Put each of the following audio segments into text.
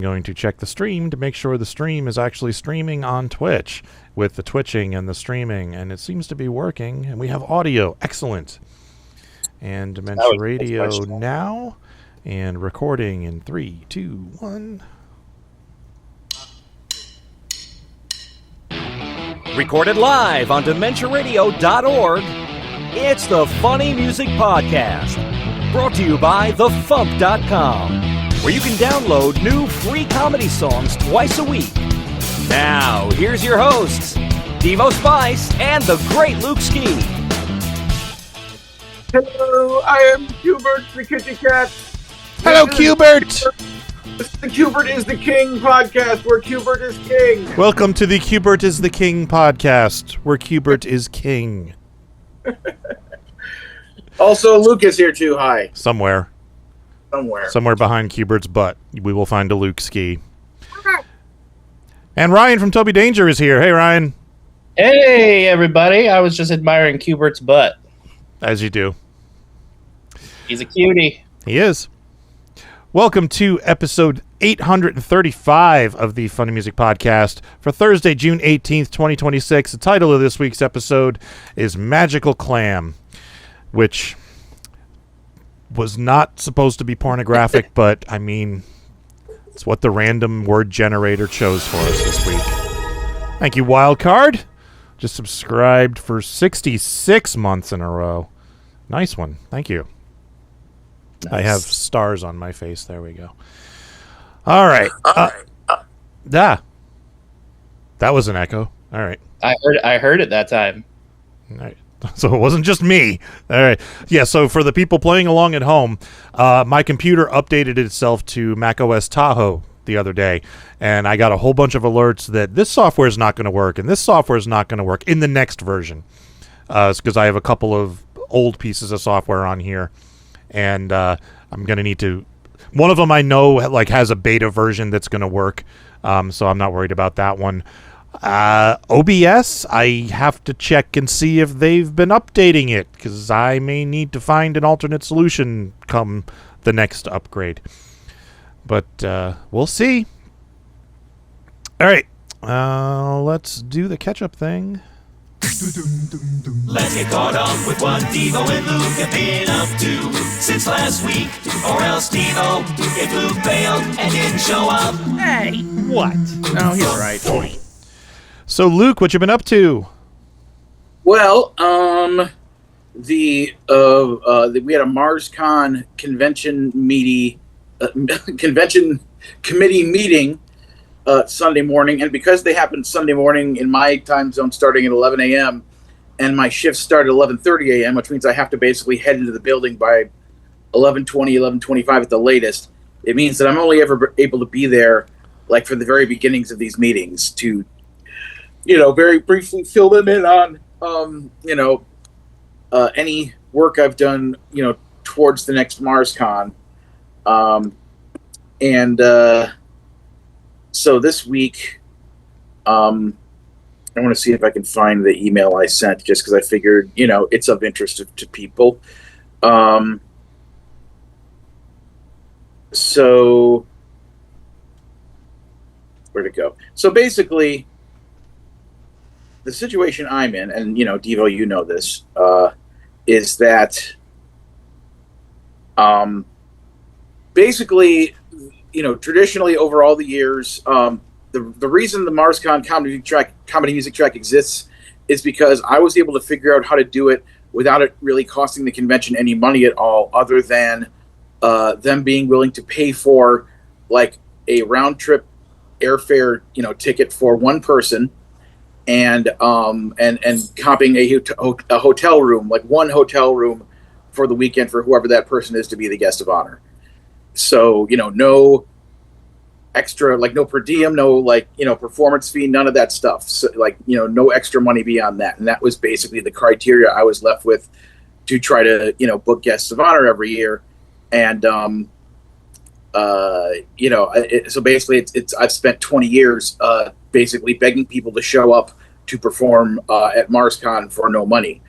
Going to check the stream to make sure the stream is actually streaming on Twitch with the twitching and the streaming, and it seems to be working, and we have audio. Excellent. And Dementia Radio now, and recording in 3, 2, 1. Recorded live on DementiaRadio.org, it's the Funny Music Podcast, brought to you by FuMP.com, where you can download new free comedy songs twice a week. Now, here's your hosts, Devo Spice and the great Luke Ski. Hello, I am Hubert the Kitty Cat. Hello, Cubert! The Cubert is the King podcast, where Cubert is king. Welcome to the Cubert is the King podcast, where Cubert is king. Also, Luke is here too. Hi. Somewhere behind Cubert's butt, we will find a Luke Ski. And Ryan from Toby Danger is here. Hey, Ryan. Hey, everybody. I was just admiring Cubert's butt. As you do. He's a cutie. He is. Welcome to episode 835 of the Funny Music Podcast for Thursday, June 18th, 2026. The title of this week's episode is Magical Clam, which was not supposed to be pornographic, but, I mean, it's what the random word generator chose for us this week. Thank you, Wildcard. Just subscribed for 66 months in a row. Nice one. Thank you. Nice. I have stars on my face. There we go. All right. That was an echo. All right. I heard it that time. All right. So it wasn't just me. All right. Yeah, so for the people playing along at home, my computer updated itself to macOS Tahoe the other day, and I got a whole bunch of alerts that this software is not going to work, and this software is not going to work in the next version. It's because I have a couple of old pieces of software on here, and I'm going to need to... One of them I know has a beta version that's going to work, so I'm not worried about that one. OBS, I have to check and see if they've been updating it, because I may need to find an alternate solution come the next upgrade. But we'll see. All right, let's do the catch-up thing. Let's get caught up with what Devo and Luke have been up to since last week. Or else Devo, if Luke failed and didn't show up. Hey, what? No, he's right. So, Luke, what you been up to? Well, we had a MarsCon convention committee meeting Sunday morning, and because they happened Sunday morning in my time zone starting at 11 a.m., and my shift started at 11:30 a.m., which means I have to basically head into the building by 11:20, 11:25 at the latest. It means that I'm only ever able to be there for the very beginnings of these meetings to, very briefly fill them in on, any work I've done, towards the next MarsCon. So this week, I want to see if I can find the email I sent, just because I figured, it's of interest to people. So where'd it go? So basically, the situation I'm in, and, Devo, you know this, is that basically, traditionally over all the years, the reason the MarsCon comedy music track exists is because I was able to figure out how to do it without it really costing the convention any money at all, other than them being willing to pay for a round trip airfare, ticket for one person, and comping a hotel room, one hotel room for the weekend for whoever that person is to be the guest of honor. So, no extra, no per diem, no, performance fee, none of that stuff. So, no extra money beyond that. And that was basically the criteria I was left with to try to, book guests of honor every year. And, so basically I've spent 20 years, basically begging people to show up to perform, at MarsCon for no money.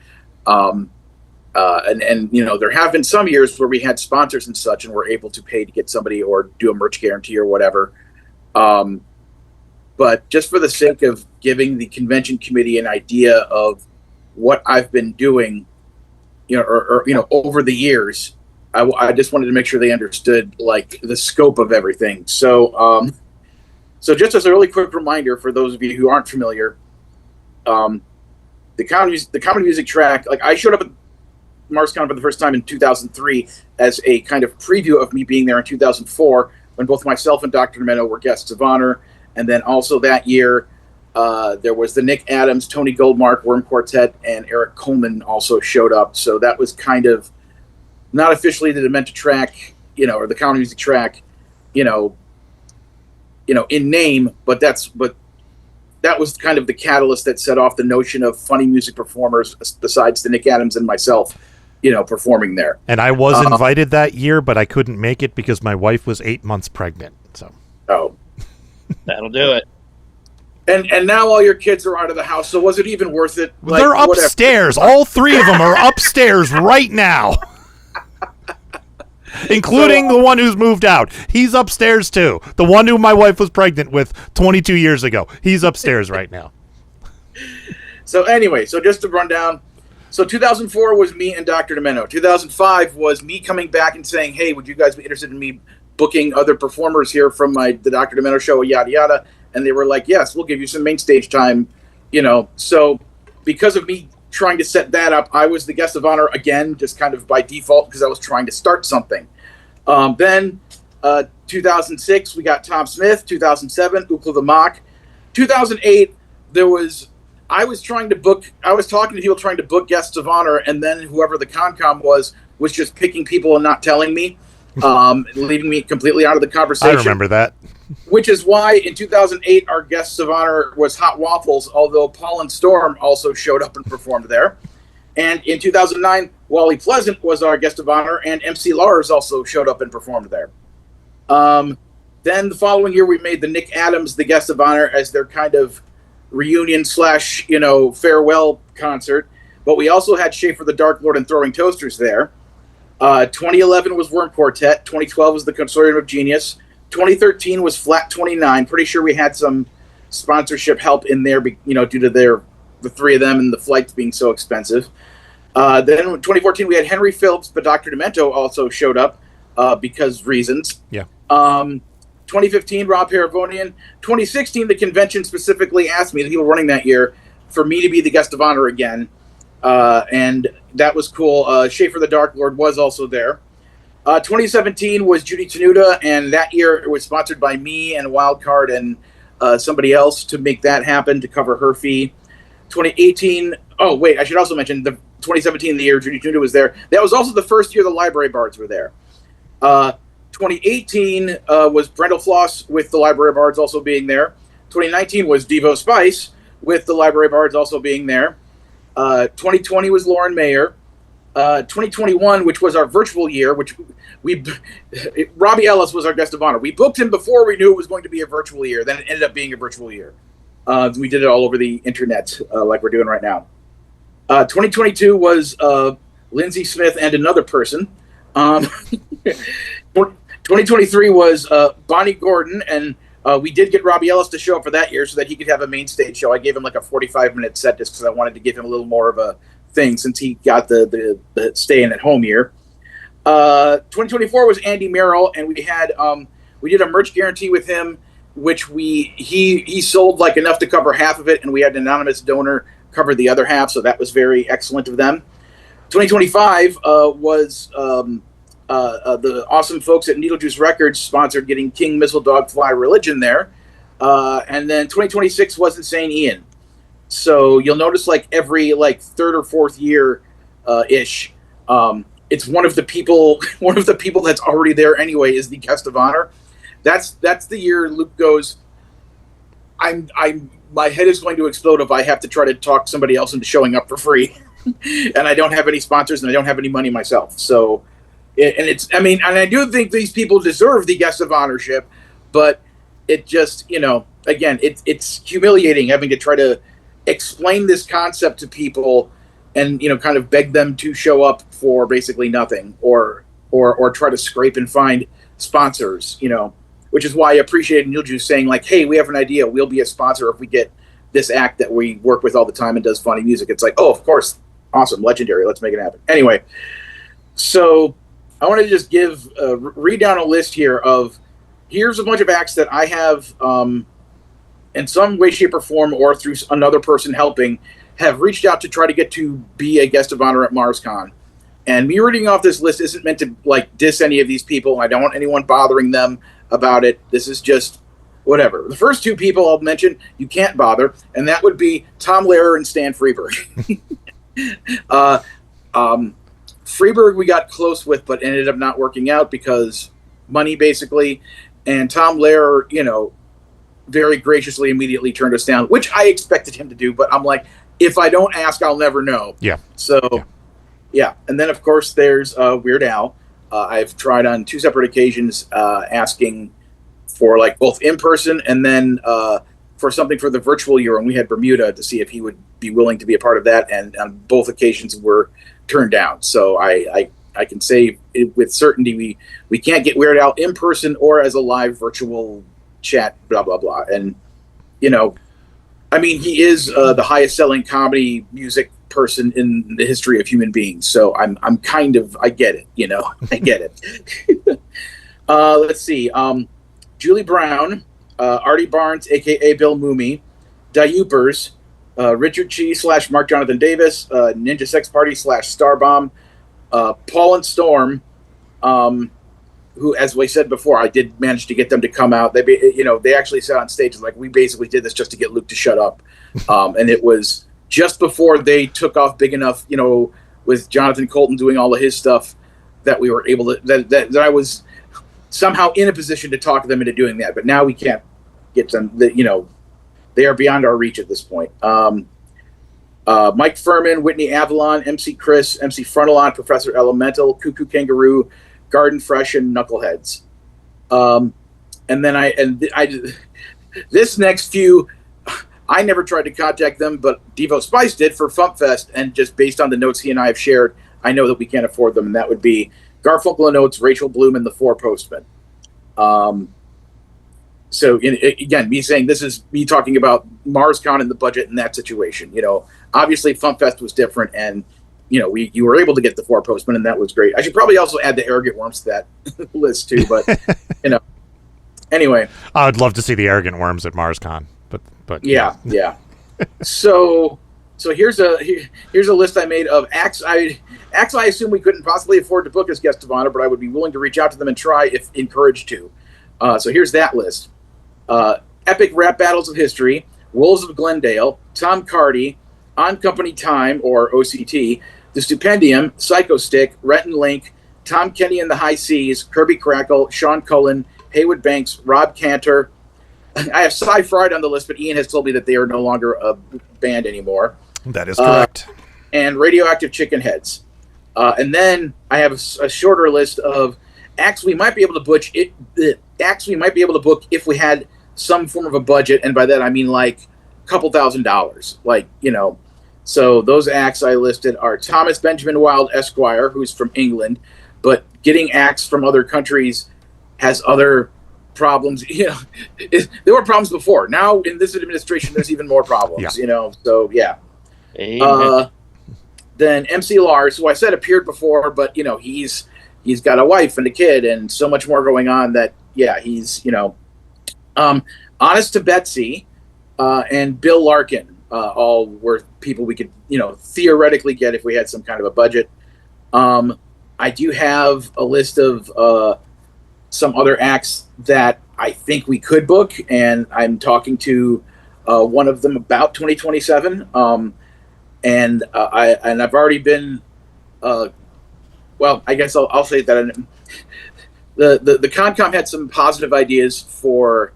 And there have been some years where we had sponsors and such and were able to pay to get somebody or do a merch guarantee or whatever. But just for the sake of giving the convention committee an idea of what I've been doing, or over the years, I just wanted to make sure they understood like the scope of everything. So, so just as a really quick reminder for those of you who aren't familiar, the comedy music track, like I showed up at MarsCon for the first time in 2003 as a kind of preview of me being there in 2004 when both myself and Dr. Demento were guests of honor. And then also that year, there was the Nick Adams, Tony Goldmark, Worm Quartet, and Eric Coleman also showed up. So that was kind of not officially the Demento track, or the comedy music track, in name, but that was kind of the catalyst that set off the notion of funny music performers besides the Nick Adams and myself, performing there. And I was invited that year, but I couldn't make it because my wife was 8 months pregnant. So. Oh. That'll do it. And now all your kids are out of the house, so was it even worth it? Like, they're upstairs. Whatever. All three of them are upstairs right now. Including the one who's moved out. He's upstairs too. The one who my wife was pregnant with 22 years ago. He's upstairs right now. So anyway, so just to run down. So 2004 was me and Dr. Demento. 2005 was me coming back and saying, hey, would you guys be interested in me booking other performers here from the Dr. Demento show, yada, yada. And they were like, yes, we'll give you some main stage time, So because of me trying to set that up, I was the guest of honor again, just kind of by default because I was trying to start something. Then 2006, we got Tom Smith. 2007, Ukla the Mock. 2008, I was talking to people trying to book guests of honor, and then whoever the Concom was just picking people and not telling me, leaving me completely out of the conversation. I remember that. Which is why in 2008, our guests of honor was Hot Waffles, although Paul and Storm also showed up and performed there. And in 2009, Wally Pleasant was our guest of honor, and MC Lars also showed up and performed there. Then the following year, we made the Nick Adams the guest of honor as their kind of reunion / farewell concert. But we also had Schaefer the Dark Lord and Throwing Toasters there. 2011 was Worm Quartet. 2012 was the Consortium of Genius. 2013 was Flat 29. Pretty sure we had some sponsorship help in there, due to the three of them and the flights being so expensive. Then in 2014 we had Henry Phillips, but Dr. Demento also showed up because reasons. Yeah. 2015 Rob Paravonian. 2016 the convention specifically asked me, the people running that year, for me to be the guest of honor again, and that was cool. Schaefer the Dark Lord was also there. 2017 was Judy Tenuta, and that year it was sponsored by me and Wildcard and somebody else to make that happen to cover her fee. 2018. Oh wait, I should also mention the 2017, the year Judy Tenuta was there. That was also the first year the Library Bards were there. 2018 was Brendel Floss with the Library Bards also being there. 2019 was Devo Spice with the Library Bards also being there. 2020 was Lauren Mayer. 2021, which was our virtual year, which Robbie Ellis was our guest of honor. We booked him before we knew it was going to be a virtual year. Then it ended up being a virtual year. We did it all over the internet, like we're doing right now. 2022 was Lindsay Smith and another person. 2023 was Bonnie Gordon, and we did get Robbie Ellis to show up for that year so that he could have a main stage show. I gave him like a 45-minute set just because I wanted to give him a little more of a thing since he got the staying at home year. 2024 was Andy Merrill, and we did a merch guarantee with him, which he sold like enough to cover half of it, and we had an anonymous donor cover the other half, so that was very excellent of them. 2025 was the awesome folks at Needle Juice Records sponsored getting King Missile Dog Fly Religion there, and then 2026 was Insane Ian. So you'll notice like every third or fourth year ish, it's one of the people that's already there anyway is the guest of honor. That's the year Luke goes, my head is going to explode if I have to try to talk somebody else into showing up for free. And I don't have any sponsors and I don't have any money myself. So and I do think these people deserve the guest of honorship, but it just, again, it's humiliating having to try to explain this concept to people and kind of beg them to show up for basically nothing or try to scrape and find sponsors. which is why I appreciated Nilju saying like, hey, we have an idea. We'll be a sponsor if we get this act that we work with all the time and does funny music. It's like, oh, of course. Awesome. Legendary. Let's make it happen. Anyway, so I wanted to just read down a list here of, here's a bunch of acts that I have in some way, shape, or form, or through another person helping, have reached out to try to get to be a guest of honor at MarsCon. And me reading off this list isn't meant to like diss any of these people. I don't want anyone bothering them about it. This is just whatever. The first two people I'll mention, you can't bother, and that would be Tom Lehrer and Stan Freberg. Freberg we got close with, but ended up not working out because money, basically. And Tom Lehrer, very graciously immediately turned us down, which I expected him to do. But I'm like, if I don't ask, I'll never know. Yeah. So, yeah. And then, of course, there's Weird Al. I've tried on 2 separate occasions asking for like both in person and then for something for the virtual year when we had Bermuda to see if he would be willing to be a part of that. And on both occasions were turned down. So I can say with certainty we can't get Weird Al in person or as a live virtual chat, blah, blah, blah. And, I mean, he is the highest selling comedy music person in the history of human beings. So I'm kind of, I get it, I get it. Let's see. Julie Brown, Artie Barnes, a.k.a. Bill Mooney, Diupers, Richard Chi / Mark Jonathan Davis, Ninja Sex Party / Starbomb, Paul and Storm, who, as we said before, I did manage to get them to come out. They actually said on stage, like, we basically did this just to get Luke to shut up. And it was just before they took off big enough, with Jonathan Colton doing all of his stuff, that we were able to, that I was somehow in a position to talk them into doing that. But now we can't get them, they are beyond our reach at this point. Mike Furman, Whitney Avalon, MC Chris, MC Frontalon, Professor Elemental, Cuckoo Kangaroo, Garden Fresh, and Knuckleheads. And then this next few, I never tried to contact them, but Devo Spice did for FuMPFest, and just based on the notes he and I have shared, I know that we can't afford them, and that would be Garfunkel and Oates, Rachel Bloom, and the Four Postmen. So again, me saying this is me talking about MarsCon and the budget in that situation. Obviously FuMPFest was different, and you were able to get the Four Postmen, and that was great. I should probably also add the Arrogant Worms to that list too, but anyway. I would love to see the Arrogant Worms at MarsCon, but yeah. So here's a list I made of acts I assume we couldn't possibly afford to book as guest of honor, but I would be willing to reach out to them and try if encouraged to. So here's that list. Epic Rap Battles of History, Wolves of Glendale, Tom Cardy, On Company Time, or OCT, The Stupendium, Psycho Stick, Rhett and Link, Tom Kenny and the High Seas, Kirby Crackle, Sean Cullen, Haywood Banks, Rob Cantor. I have Cy Fried on the list, but Ian has told me that they are no longer a band anymore. That is correct. And Radioactive Chicken Heads. And then I have a shorter list of acts we might be able to book if we had some form of a budget, and by that I mean like a couple $1,000s, So those acts I listed are Thomas Benjamin Wilde Esquire, who's from England, but getting acts from other countries has other problems. There were problems before. Now in this administration, there's even more problems. So yeah. Then MC Lars, who I said appeared before, but he's got a wife and a kid and so much more going on that he's Honest to Betsy and Bill Larkin, all were people we could theoretically get if we had some kind of a budget. I do have a list of some other acts that I think we could book, and I'm talking to one of them about 2027. And I've already been, I guess I'll say that the ConCom had some positive ideas for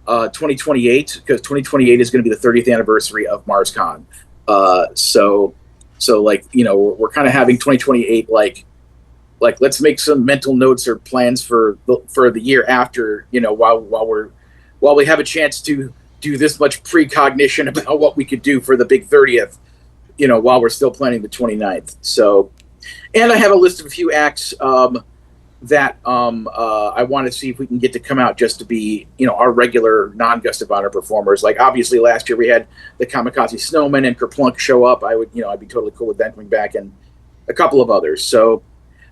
2028, because 2028 is going to be the 30th anniversary of MarsCon. So we're kind of having 2028 like let's make some mental notes or plans for the year after, while we have a chance to do this much precognition about what we could do for the big 30th, while we're still planning the 29th. So, and I have a list of a few acts that I want to see if we can get to come out just to be, our regular non-guest of honor performers. Like, obviously last year we had the Kamikaze Snowman and Kerplunk show up. I would, I'd be totally cool with them coming back, and a couple of others. So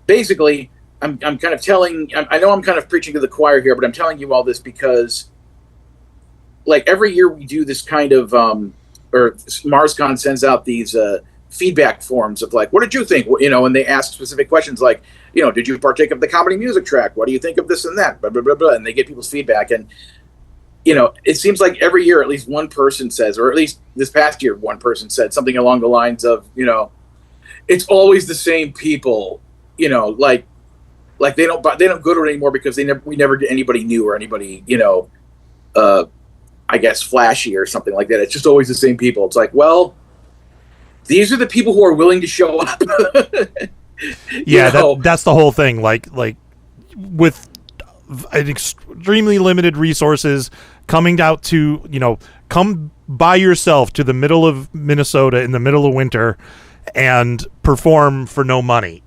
basically, I'm kind of I know I'm kind of preaching to the choir here, but I'm telling you all this because, like, every year we do this kind of, or MarsCon sends out these feedback forms of, like, what did you think? And they ask specific questions like, did you partake of the comedy music track? What do you think of this and that? Blah, blah, blah, blah. And they get people's feedback. And, it seems like every year at least one person says, or at least this past year, one person said something along the lines of, it's always the same people, like they don't go to it anymore because we never get anybody new or anybody, I guess flashy or something like that. It's just always the same people. It's like, well, these are the people who are willing to show up. Yeah, that's the whole thing. Like with an extremely limited resources, coming out to, come by yourself to the middle of Minnesota in the middle of winter and perform for no money.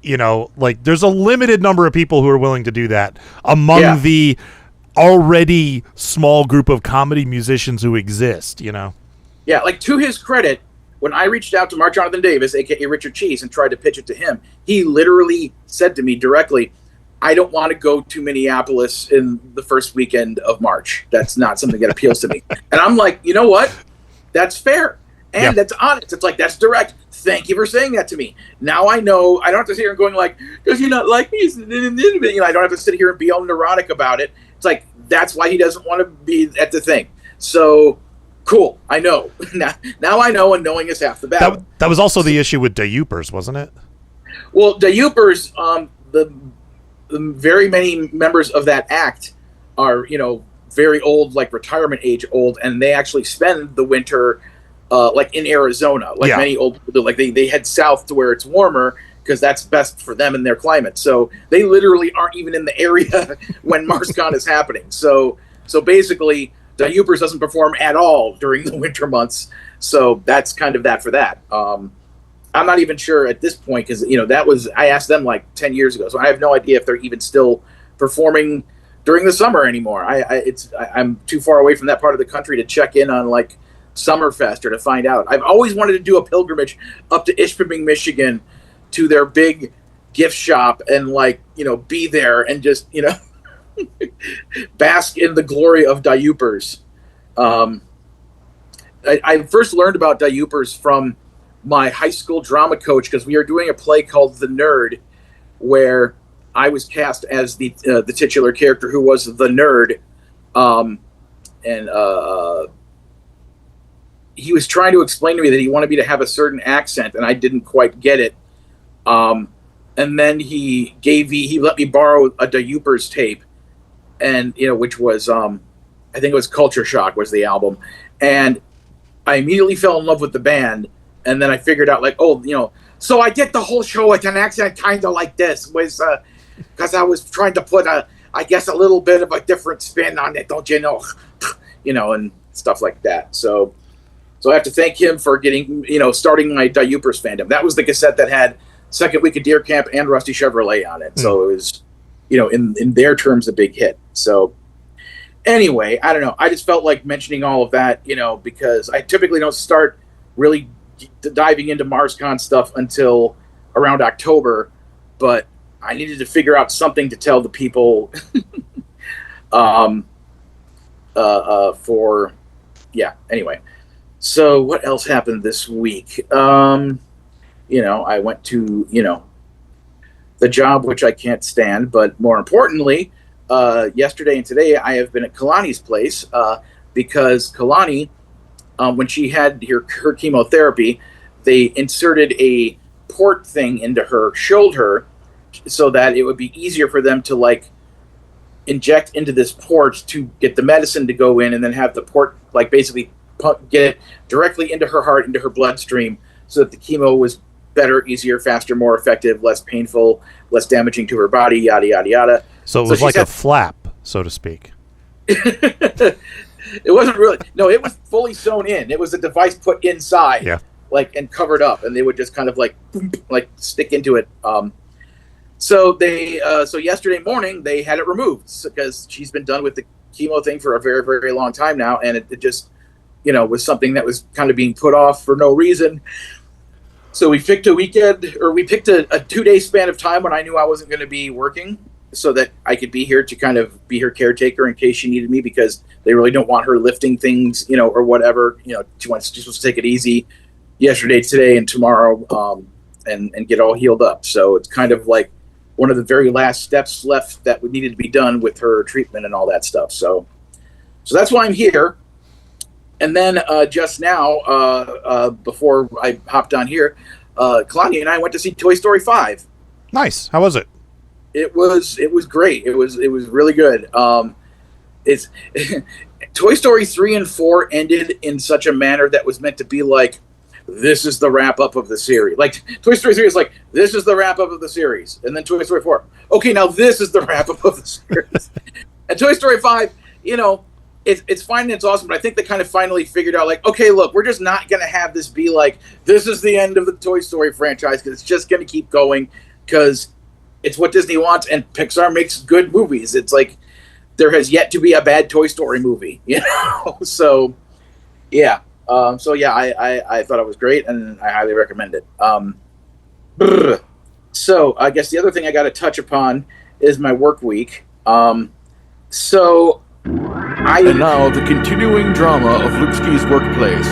Like, there's a limited number of people who are willing to do that among the already small group of comedy musicians who exist, Yeah, like, to his credit, when I reached out to Mark Jonathan Davis, aka Richard Cheese, and tried to pitch it to him, he literally said to me directly, I don't want to go to Minneapolis in the first weekend of March. That's not something that appeals to me. And I'm like, you know what? That's fair. And that's honest. It's like, that's direct. Thank you for saying that to me. Now I know. I don't have to sit here and going like, does he not like me? I don't have to sit here and be all neurotic about it. It's like, that's why he doesn't want to be at the thing. So, cool. I know. Now I know, and knowing is half the battle. That was also the issue with Dayupers, wasn't it? Well, Dayupers, the very many members of that act are, very old, like retirement age old, and they actually spend the winter like in Arizona, many old people, like they head south to where it's warmer because that's best for them and their climate. So they literally aren't even in the area when MarsCon is happening. So basically, Dayupers doesn't perform at all during the winter months. So that's kind of that for that. I'm not even sure at this point because I asked them like 10 years ago, so I have no idea if they're even still performing during the summer anymore. I'm too far away from that part of the country to check in on like Summerfest or to find out. I've always wanted to do a pilgrimage up to Ishpeming, Michigan, to their big gift shop and be there and just bask in the glory of Dayupers. I first learned about Dayupers from my high school drama coach because we are doing a play called The Nerd, where I was cast as the titular character who was the nerd, and he was trying to explain to me that he wanted me to have a certain accent, and I didn't quite get it. And then he let me borrow a Dayupers tape, and which was I think it was Culture Shock was the album, and I immediately fell in love with the band. And then I figured out so I did the whole show with an accent kind of like this, was because I was trying to put a little bit of a different spin on it, don't you know, and stuff like that. So I have to thank him for getting, starting my Dayupers fandom. That was the cassette that had Second Week of Deer Camp and Rusty Chevrolet on it. So it was, in their terms, a big hit. So anyway, I don't know. I just felt like mentioning all of that, because I typically don't start really diving into MarsCon stuff until around October, but I needed to figure out something to tell the people anyway. So what else happened this week? I went to, the job, which I can't stand, but more importantly, yesterday and today I have been at Kalani's place because Kalani, when she had her chemotherapy, they inserted a port thing into her shoulder so that it would be easier for them to inject into this port to get the medicine to go in and then have the port basically get it directly into her heart, into her bloodstream, so that the chemo was better, easier, faster, more effective, less painful, less damaging to her body, yada, yada, yada. So it was like a flap, so to speak. It wasn't really. No, it was fully sewn in. It was a device put inside, and covered up, and they would just kind of stick into it. So so yesterday morning they had it removed because she's been done with the chemo thing for a very, very long time now, and it just, was something that was kind of being put off for no reason. So we picked a 2-day span of time when I knew I wasn't going to be working, so that I could be here to kind of be her caretaker in case she needed me, because they really don't want her lifting things, or whatever. She's supposed to take it easy yesterday, today, and tomorrow, and get all healed up. So it's kind of like one of the very last steps left that needed to be done with her treatment and all that stuff. So that's why I'm here. And then just now, before I hopped on here, Claudia and I went to see Toy Story 5. Nice. How was it? It was great. It was really good. It's Toy Story 3 and 4 ended in such a manner that was meant to be like, this is the wrap up of the series. Like Toy Story 3 is like, this is the wrap up of the series, and then Toy Story 4, okay, now this is the wrap up of the series. And Toy Story 5, it's fine and it's awesome, but I think they kind of finally figured out, like, okay, look, we're just not going to have this be like, this is the end of the Toy Story franchise, because it's just going to keep going, because it's what Disney wants, and Pixar makes good movies. It's like, there has yet to be a bad Toy Story movie, So, yeah. I thought it was great, and I highly recommend it. So I guess the other thing I got to touch upon is my work week. And now the continuing drama of Lupski's workplace.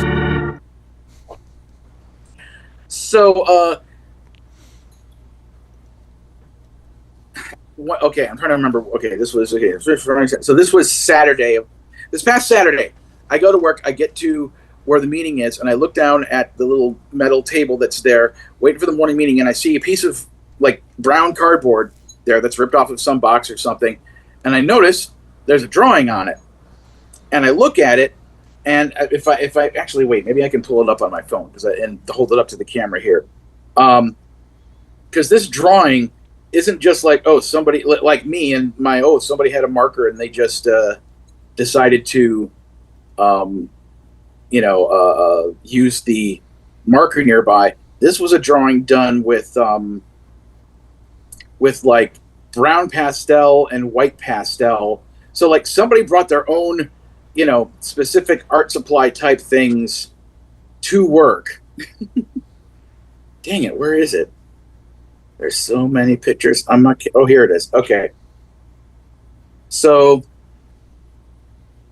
Okay, I'm trying to remember. Okay, so this was Saturday. This past Saturday, I go to work. I get to where the meeting is, and I look down at the little metal table that's there, waiting for the morning meeting, and I see a piece of like brown cardboard there that's ripped off of some box or something, and I notice there's a drawing on it, and I look at it, and if I actually wait, maybe I can pull it up on my phone and hold it up to the camera here, because this drawing isn't just like, oh, somebody like me and somebody had a marker and they just decided to use the marker nearby. This was a drawing done with like brown pastel and white pastel. So like somebody brought their own, specific art supply type things to work. Dang it, where is it? There's so many pictures. Oh, here it is. Okay. So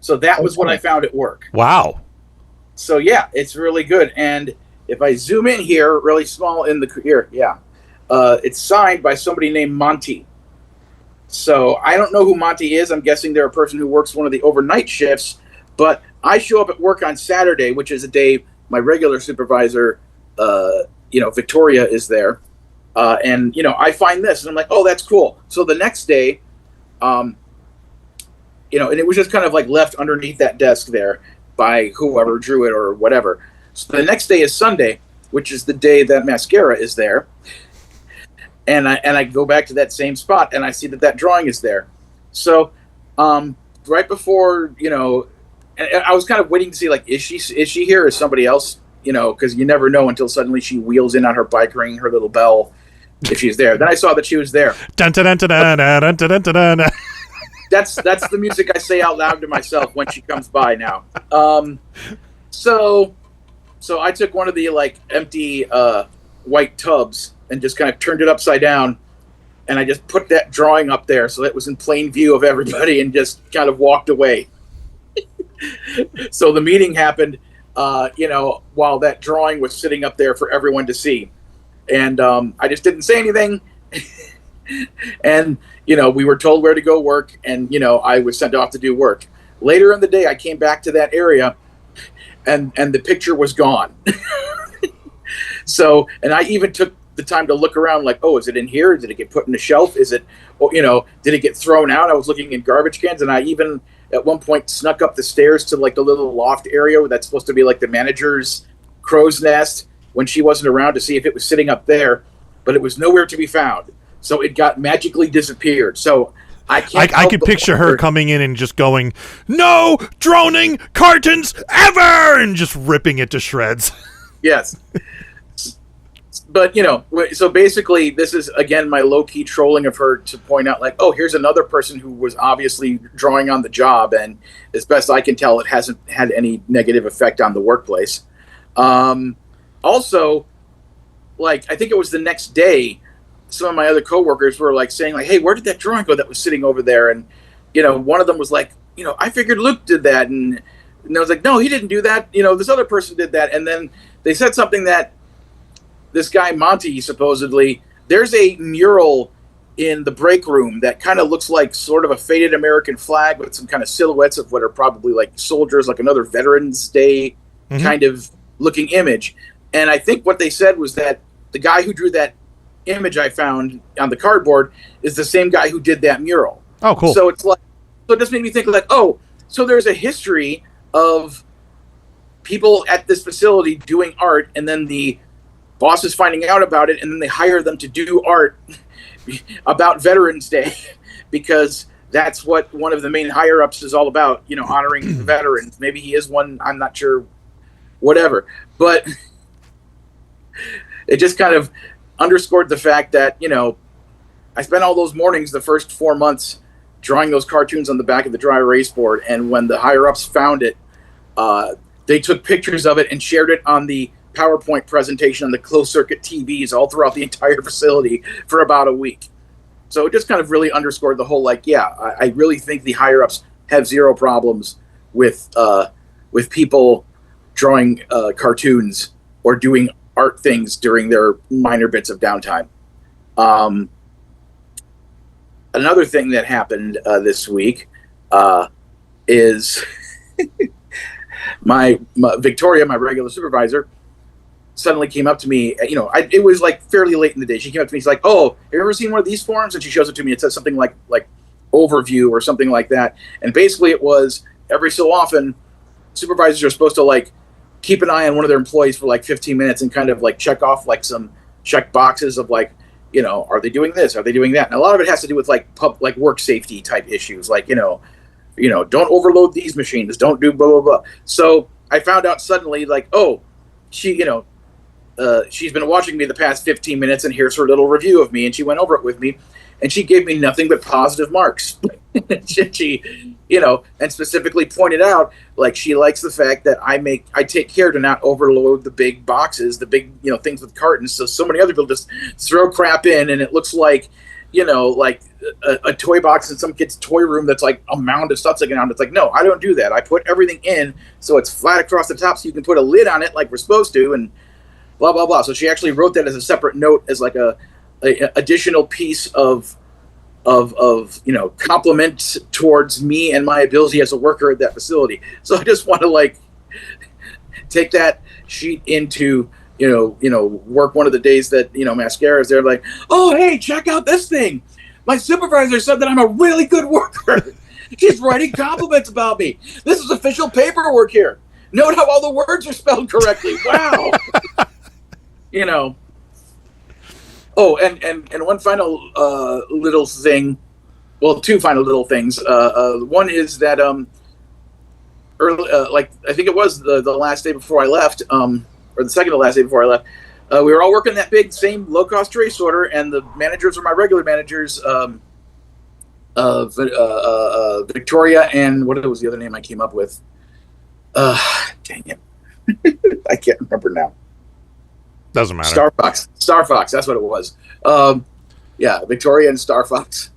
that was what I found at work. Wow. So yeah, it's really good. And if I zoom in here, really small it's signed by somebody named Monty. So I don't know who Monty is. I'm guessing they're a person who works one of the overnight shifts. But I show up at work on Saturday, which is a day my regular supervisor, Victoria, is there. And I find this, and I'm like, oh, that's cool. So the next day, and it was just kind of like left underneath that desk there by whoever drew it or whatever. So the next day is Sunday, which is the day that mascara is there. And I go back to that same spot, and I see that drawing is there. So right before, and I was kind of waiting to see, like, is she here or is somebody else? Because you never know until suddenly she wheels in on her bike, ringing her little bell if she's there. Then I saw that she was there. Dun, dun, dun, dun, dun, dun, dun, dun. That's the music I say out loud to myself when she comes by now. So I took one of the like empty white tubs and just kind of turned it upside down, and I just put that drawing up there so that it was in plain view of everybody, and just kind of walked away. So the meeting happened, while that drawing was sitting up there for everyone to see, and I just didn't say anything. And we were told where to go work, and I was sent off to do work. Later in the day, I came back to that area, and the picture was gone. So, and I even took the time to look around, like, oh, is it in here? Did it get put in a shelf? Is it, did it get thrown out? I was looking in garbage cans, and I even at one point snuck up the stairs to like the little loft area that's supposed to be like the manager's crow's nest when she wasn't around, to see if it was sitting up there, but it was nowhere to be found. So it got magically disappeared. So I could picture her coming in and just going, "No droning cartons ever," and just ripping it to shreds. Yes. but so basically, this is again my low key trolling of her to point out, like, oh, here's another person who was obviously drawing on the job, and as best I can tell, it hasn't had any negative effect on the workplace. Also, like, I think it was the next day, some of my other coworkers were like saying, like, hey, where did that drawing go that was sitting over there? And one of them was like, I figured Luke did that, and I was like, no, he didn't do that. This other person did that, and then they said something that. This guy, Monty, supposedly, there's a mural in the break room that kind of looks like sort of a faded American flag with some kind of silhouettes of what are probably like soldiers, like another Veterans Day kind of looking image. And I think what they said was that the guy who drew that image I found on the cardboard is the same guy who did that mural. Oh, cool. So it's like, so it just made me think like, oh, so there's a history of people at this facility doing art, and then the boss is finding out about it, and then they hire them to do art about Veterans Day because that's what one of the main higher-ups is all about, honoring the veterans. Maybe he is one, I'm not sure, whatever. But it just kind of underscored the fact that, I spent all those mornings the first 4 months drawing those cartoons on the back of the dry erase board, and when the higher-ups found it, they took pictures of it and shared it on the PowerPoint presentation on the closed circuit TVs all throughout the entire facility for about a week. So it just kind of really underscored the whole, like, yeah, I really think the higher ups have zero problems with people drawing cartoons or doing art things during their minor bits of downtime. Another thing that happened this week is my Victoria, my regular supervisor, suddenly came up to me. It was like fairly late in the day. She came up to me. She's like, "Oh, have you ever seen one of these forms?" And she shows it to me. It says something like overview or something like that. And basically, it was every so often, supervisors are supposed to like keep an eye on one of their employees for like 15 minutes and kind of like check off like some check boxes of like, are they doing this? Are they doing that? And a lot of it has to do with like work safety type issues, like don't overload these machines, don't do blah blah blah. So I found out suddenly, like, oh, she she's been watching me the past 15 minutes, and here's her little review of me, and she went over it with me, and she gave me nothing but positive marks. she and specifically pointed out, like, she likes the fact that I take care to not overload the big boxes, the big, things with cartons. So many other people just throw crap in, and it looks like, like a toy box in some kid's toy room that's like a mound of stuff sticking out. It's like, no, I don't do that. I put everything in so it's flat across the top so you can put a lid on it like we're supposed to, and blah, blah, blah. So she actually wrote that as a separate note, as like a additional piece of compliment towards me and my ability as a worker at that facility. So I just want to like take that sheet into, work one of the days that, mascara is there, like, oh, hey, check out this thing. My supervisor said that I'm a really good worker. She's writing compliments about me. This is official paperwork here. Note how all the words are spelled correctly. Wow. Oh, and one final little thing. Well, two final little things. One is that early, I think it was the last day before I left, or the second to last day before I left. We were all working that big same low cost tray sorter, and the managers were my regular managers, Victoria, and what was the other name I came up with? Dang it, I can't remember now. Doesn't matter. Star Fox, that's what it was. Yeah, Victoria and Star Fox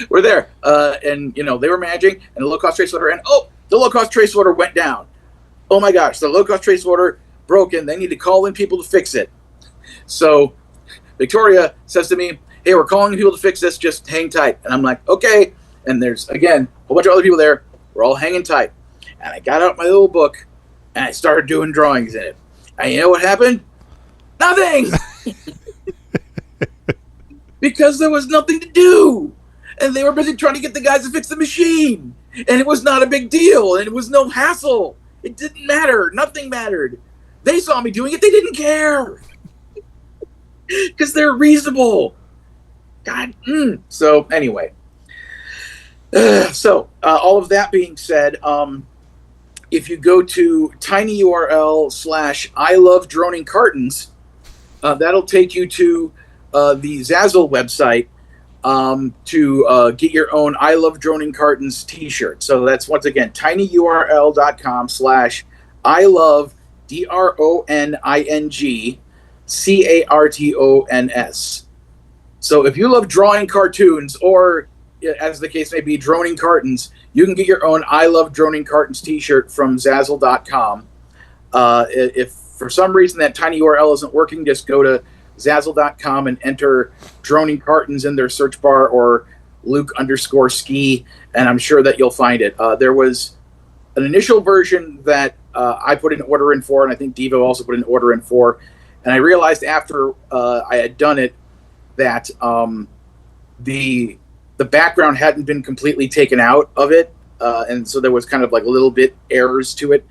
were there, and they were managing, and the low cost tray sorter, and the low cost tray sorter went down. Oh my gosh, the low cost tray sorter broken. They need to call in people to fix it. So Victoria says to me, hey, we're calling in people to fix this, just hang tight. And I'm like, okay. And there's, again, a whole bunch of other people there. We're all hanging tight. And I got out my little book, and I started doing drawings in it. And you know what happened? Nothing! Because there was nothing to do. And they were busy trying to get the guys to fix the machine. And it was not a big deal. And it was no hassle. It didn't matter. Nothing mattered. They saw me doing it. They didn't care. Because they're reasonable. God. So, anyway. All of that being said, if you go to tinyurl/I love droning cartons, That'll take you to the Zazzle website to get your own I Love Droning Cartons t-shirt. So that's, once again, tinyurl.com/I love DRONING So if you love drawing cartoons, or as the case may be, droning cartons, you can get your own I Love Droning Cartons t-shirt from Zazzle.com. If for some reason that tiny URL isn't working, just go to Zazzle.com and enter droning cartons in their search bar, or Luke_ski, and I'm sure that you'll find it. There was an initial version that I put an order in for, and I think Devo also put an order in for, and I realized after I had done it that the background hadn't been completely taken out of it, and so there was kind of like a little bit errors to it.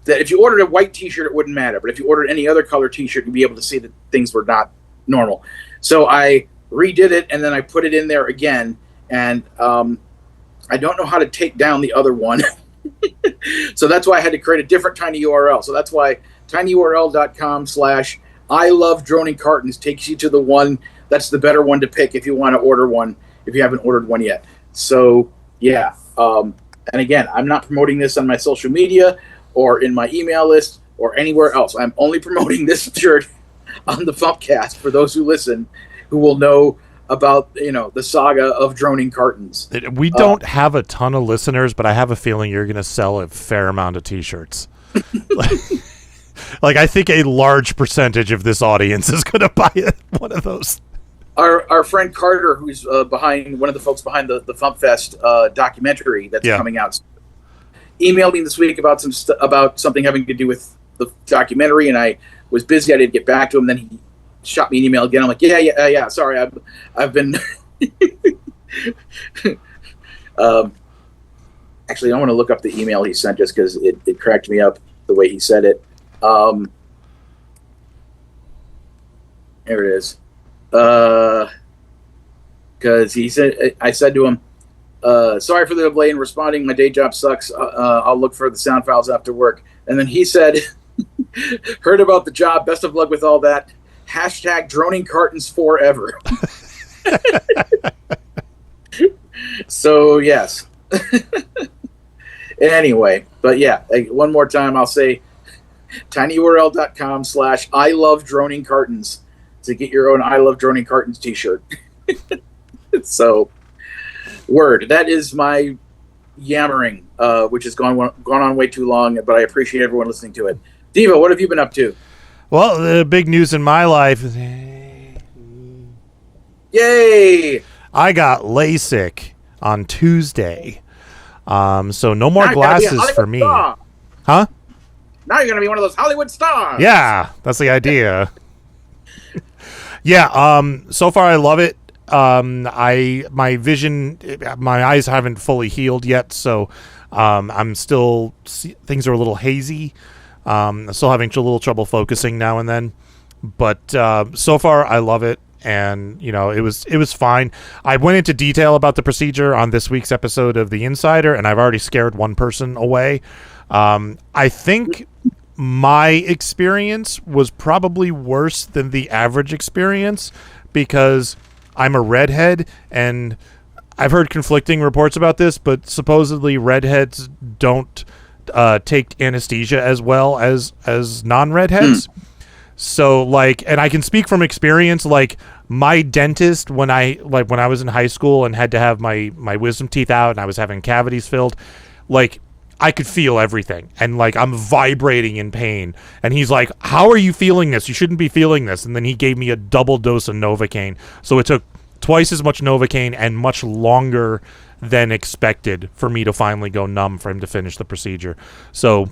That if you ordered a white t-shirt, it wouldn't matter. But if you ordered any other color t-shirt, you'd be able to see that things were not normal. So I redid it, and then I put it in there again. And I don't know how to take down the other one. So that's why I had to create a different tiny URL. So that's why tinyurl.com/I love droning cartons takes you to the one that's the better one to pick if you want to order one, if you haven't ordered one yet. So, yeah. And again, I'm not promoting this on my social media or in my email list or anywhere else. I'm only promoting this shirt on the FuMPCast for those who listen, who will know about, the saga of droning cartons. We don't have a ton of listeners, but I have a feeling you're going to sell a fair amount of t-shirts. Like I think a large percentage of this audience is going to buy one of those. Our friend Carter, who's behind, one of the folks behind the FuMPFest documentary that's coming out, emailed me this week about something having to do with the documentary, and I was busy. I didn't get back to him. Then he shot me an email again. I'm like, yeah. Sorry, I've been. Actually, I want to look up the email he sent just because it cracked me up the way he said it. There it is. Because he said, I said to him, sorry for the delay in responding. My day job sucks. I'll look for the sound files after work. And then he said, heard about the job. Best of luck with all that. # droning cartons forever. So, yes. Anyway, but yeah, one more time, I'll say tinyurl.com/I love droning cartons to get your own I love droning cartons t-shirt. So, word. That is my yammering, which has gone on way too long, but I appreciate everyone listening to it. Devo, what have you been up to? Well, the big news in my life is... Yay! I got LASIK on Tuesday. So no more glasses for me. Star. Huh? Now you're going to be one of those Hollywood stars. Yeah, that's the idea. Yeah, so far I love it. My vision, my eyes haven't fully healed yet, so I'm still, things are a little hazy. I'm still having a little trouble focusing now and then, but so far I love it, and it was fine. I went into detail about the procedure on this week's episode of The Insider, and I've already scared one person away. I think my experience was probably worse than the average experience because I'm a redhead, and I've heard conflicting reports about this, but supposedly redheads don't take anesthesia as well as non-redheads. So and I can speak from experience, my dentist, when I was in high school and had to have my wisdom teeth out and I was having cavities filled, I could feel everything, and I'm vibrating in pain. And he's like, "How are you feeling this? You shouldn't be feeling this." And then he gave me a double dose of Novocaine. So it took twice as much Novocaine and much longer than expected for me to finally go numb for him to finish the procedure. So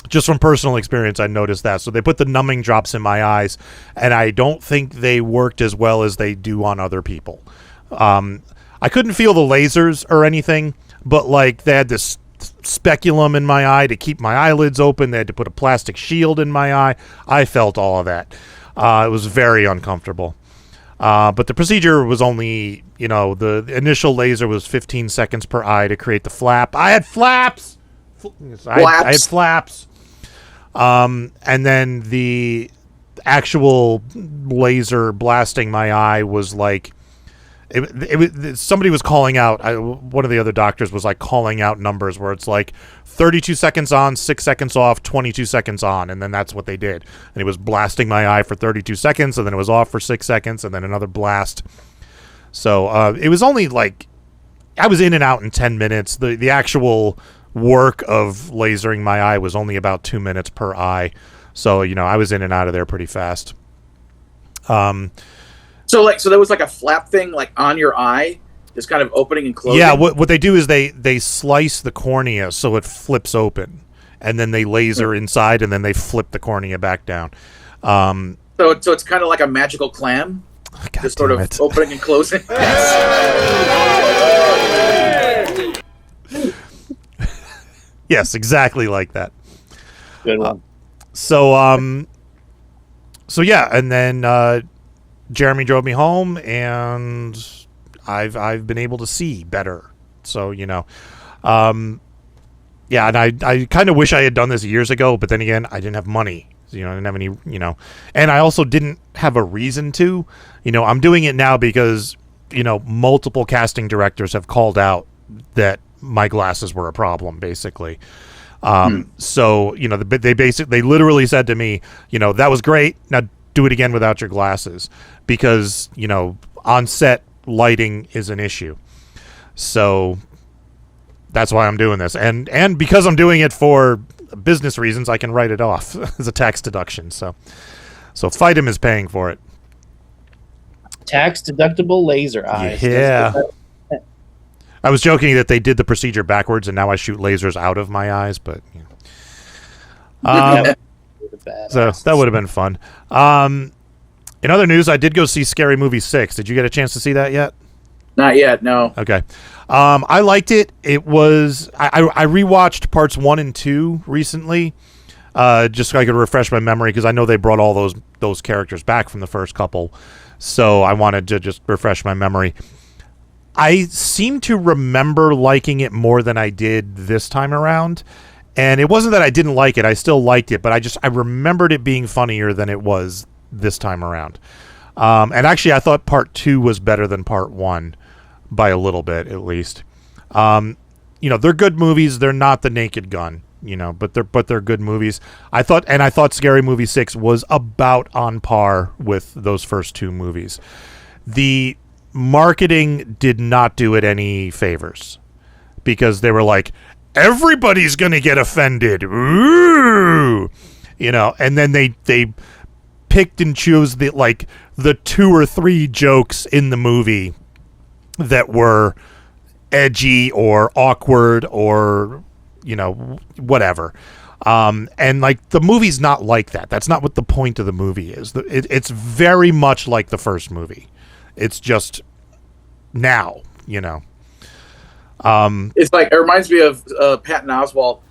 just from personal experience, I noticed that. So they put the numbing drops in my eyes, and I don't think they worked as well as they do on other people. I couldn't feel the lasers or anything, but they had this speculum in my eye to keep my eyelids open. They had to put a plastic shield in my eye. I felt all of that. It was very uncomfortable. But the procedure was only, the initial laser was 15 seconds per eye to create the flap. I had flaps. I had flaps. And then the actual laser blasting my eye was like somebody was calling out. One of the other doctors was like calling out numbers where it's like 32 seconds on, 6 seconds off, 22 seconds on, and then that's what they did. And it was blasting my eye for 32 seconds, and then it was off for 6 seconds, and then another blast. So it was only like I was in and out in 10 minutes. The actual work of lasering my eye was only about 2 minutes per eye. So, I was in and out of there pretty fast. So there was like a flap thing like on your eye, just kind of opening and closing. Yeah, what they do is they slice the cornea so it flips open, and then they laser inside, and then they flip the cornea back down. So it's kind of like a magical clam, just sort of opening and closing. Yes, exactly like that. Good one. So yeah, and then Jeremy drove me home, and I've been able to see better. So yeah, and I kind of wish I had done this years ago, but then again, I didn't have money. I didn't have any, and I also didn't have a reason to. I'm doing it now because multiple casting directors have called out that my glasses were a problem, basically. So they literally said to me, that was great. Now do it again without your glasses, because on set lighting is an issue. So that's why I'm doing this, and because I'm doing it for business reasons, I can write it off as a tax deduction. So FITEM is paying for it. Tax deductible laser eyes. Yeah. I was joking that they did the procedure backwards, and now I shoot lasers out of my eyes, but so that would have been fun. In other news, I did go see Scary Movie 6. Did you get a chance to see that yet? Not yet, no. Okay. I liked it. It was I rewatched parts 1 and 2 recently, just so I could refresh my memory, because I know they brought all those characters back from the first couple, so I wanted to just refresh my memory. I seem to remember liking it more than I did this time around. And it wasn't that I didn't like it. I still liked it, but I remembered it being funnier than it was this time around. And actually, I thought part 2 was better than part 1 by a little bit, at least. They're good movies. They're not The Naked Gun, but they're good movies. I thought Scary Movie 6 was about on par with those first 2 movies. The marketing did not do it any favors, because they were like, everybody's gonna get offended, ooh, and then they picked and chose the 2 or 3 jokes in the movie that were edgy or awkward or whatever. And the movie's not like that. That's not what the point of the movie is. It's very much like the first movie. It's just now, It's like, it reminds me of Patton Oswalt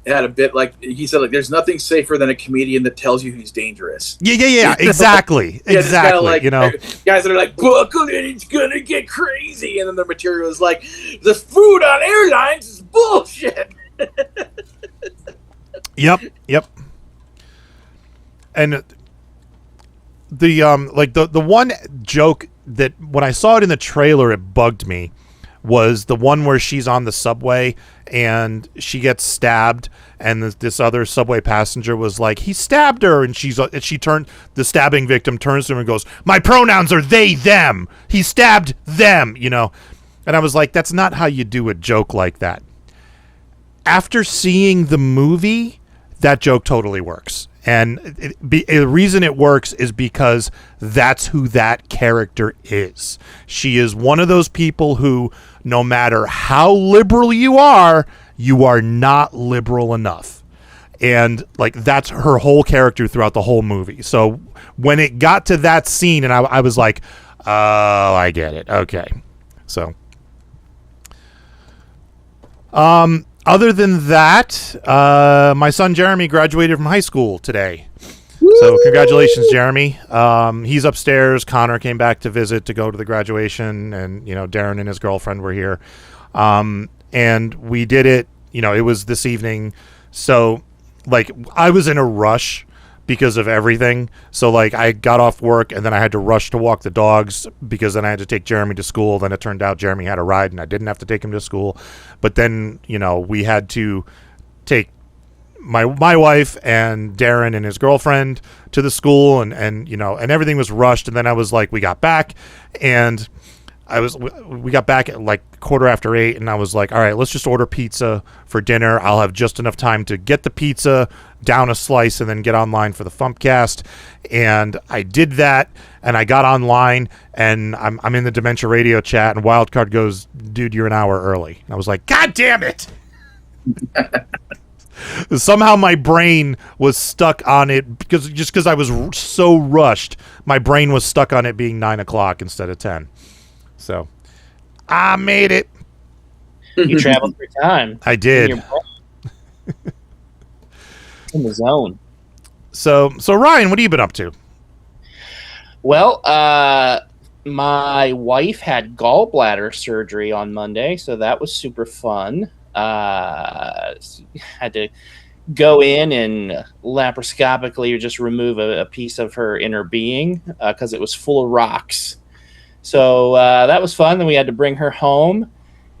had a bit like, he said, like, there's nothing safer than a comedian that tells you he's dangerous. Yeah, exactly. Yeah, exactly. Like, guys that are like, buckle in, it's gonna get crazy, and then the material is like, the food on airlines is bullshit. Yep. And the one joke that when I saw it in the trailer, it bugged me, was the one where she's on the subway and she gets stabbed, and this other subway passenger was like, he stabbed her, and the stabbing victim turns to him and goes, my pronouns are they, them, he stabbed them, and I was like, that's not how you do a joke like that. After seeing the movie, that joke totally works. And the reason it works is because that's who that character is. She is one of those people who, no matter how liberal you are not liberal enough. And that's her whole character throughout the whole movie. So when it got to that scene, and I was like, oh, I get it. Okay. So, other than that, my son Jeremy graduated from high school today. Woo! So congratulations, Jeremy. He's upstairs. Connor came back to visit to go to the graduation, and Darren and his girlfriend were here. And we did it. It was this evening. So I was in a rush because of everything. So like I got off work and then I had to rush to walk the dogs because then I had to take Jeremy to school. Then it turned out Jeremy had a ride and I didn't have to take him to school. But then, we had to take my wife and Darren and his girlfriend to the school and everything was rushed. And then I was like, we got back and we got back at like 8:15 and I was like, all right, let's just order pizza for dinner. I'll have just enough time to get the pizza, down a slice, and then get online for the FuMPCast. And I did that, and I got online, and I'm in the Dementia Radio chat, and Wildcard goes, dude, you're an hour early. And I was like, God damn it! Somehow my brain was stuck on it, because I was so rushed, my brain was stuck on it being 9 o'clock instead of 10. So, I made it. You traveled through time. I did. In the zone. So Ryan, what have you been up to? Well, my wife had gallbladder surgery on Monday, so that was super fun. Had to go in and laparoscopically just remove a piece of her inner being because it was full of rocks. So that was fun. Then we had to bring her home,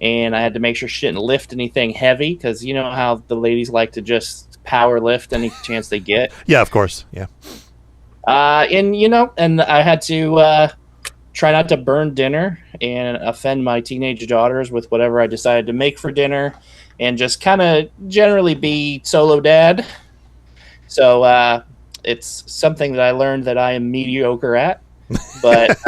and I had to make sure she didn't lift anything heavy because you know how the ladies like to just power lift any chance they get. Yeah, of course. Yeah. And I had to try not to burn dinner and offend my teenage daughters with whatever I decided to make for dinner, and just kind of generally be solo dad. So it's something that I learned that I am mediocre at, but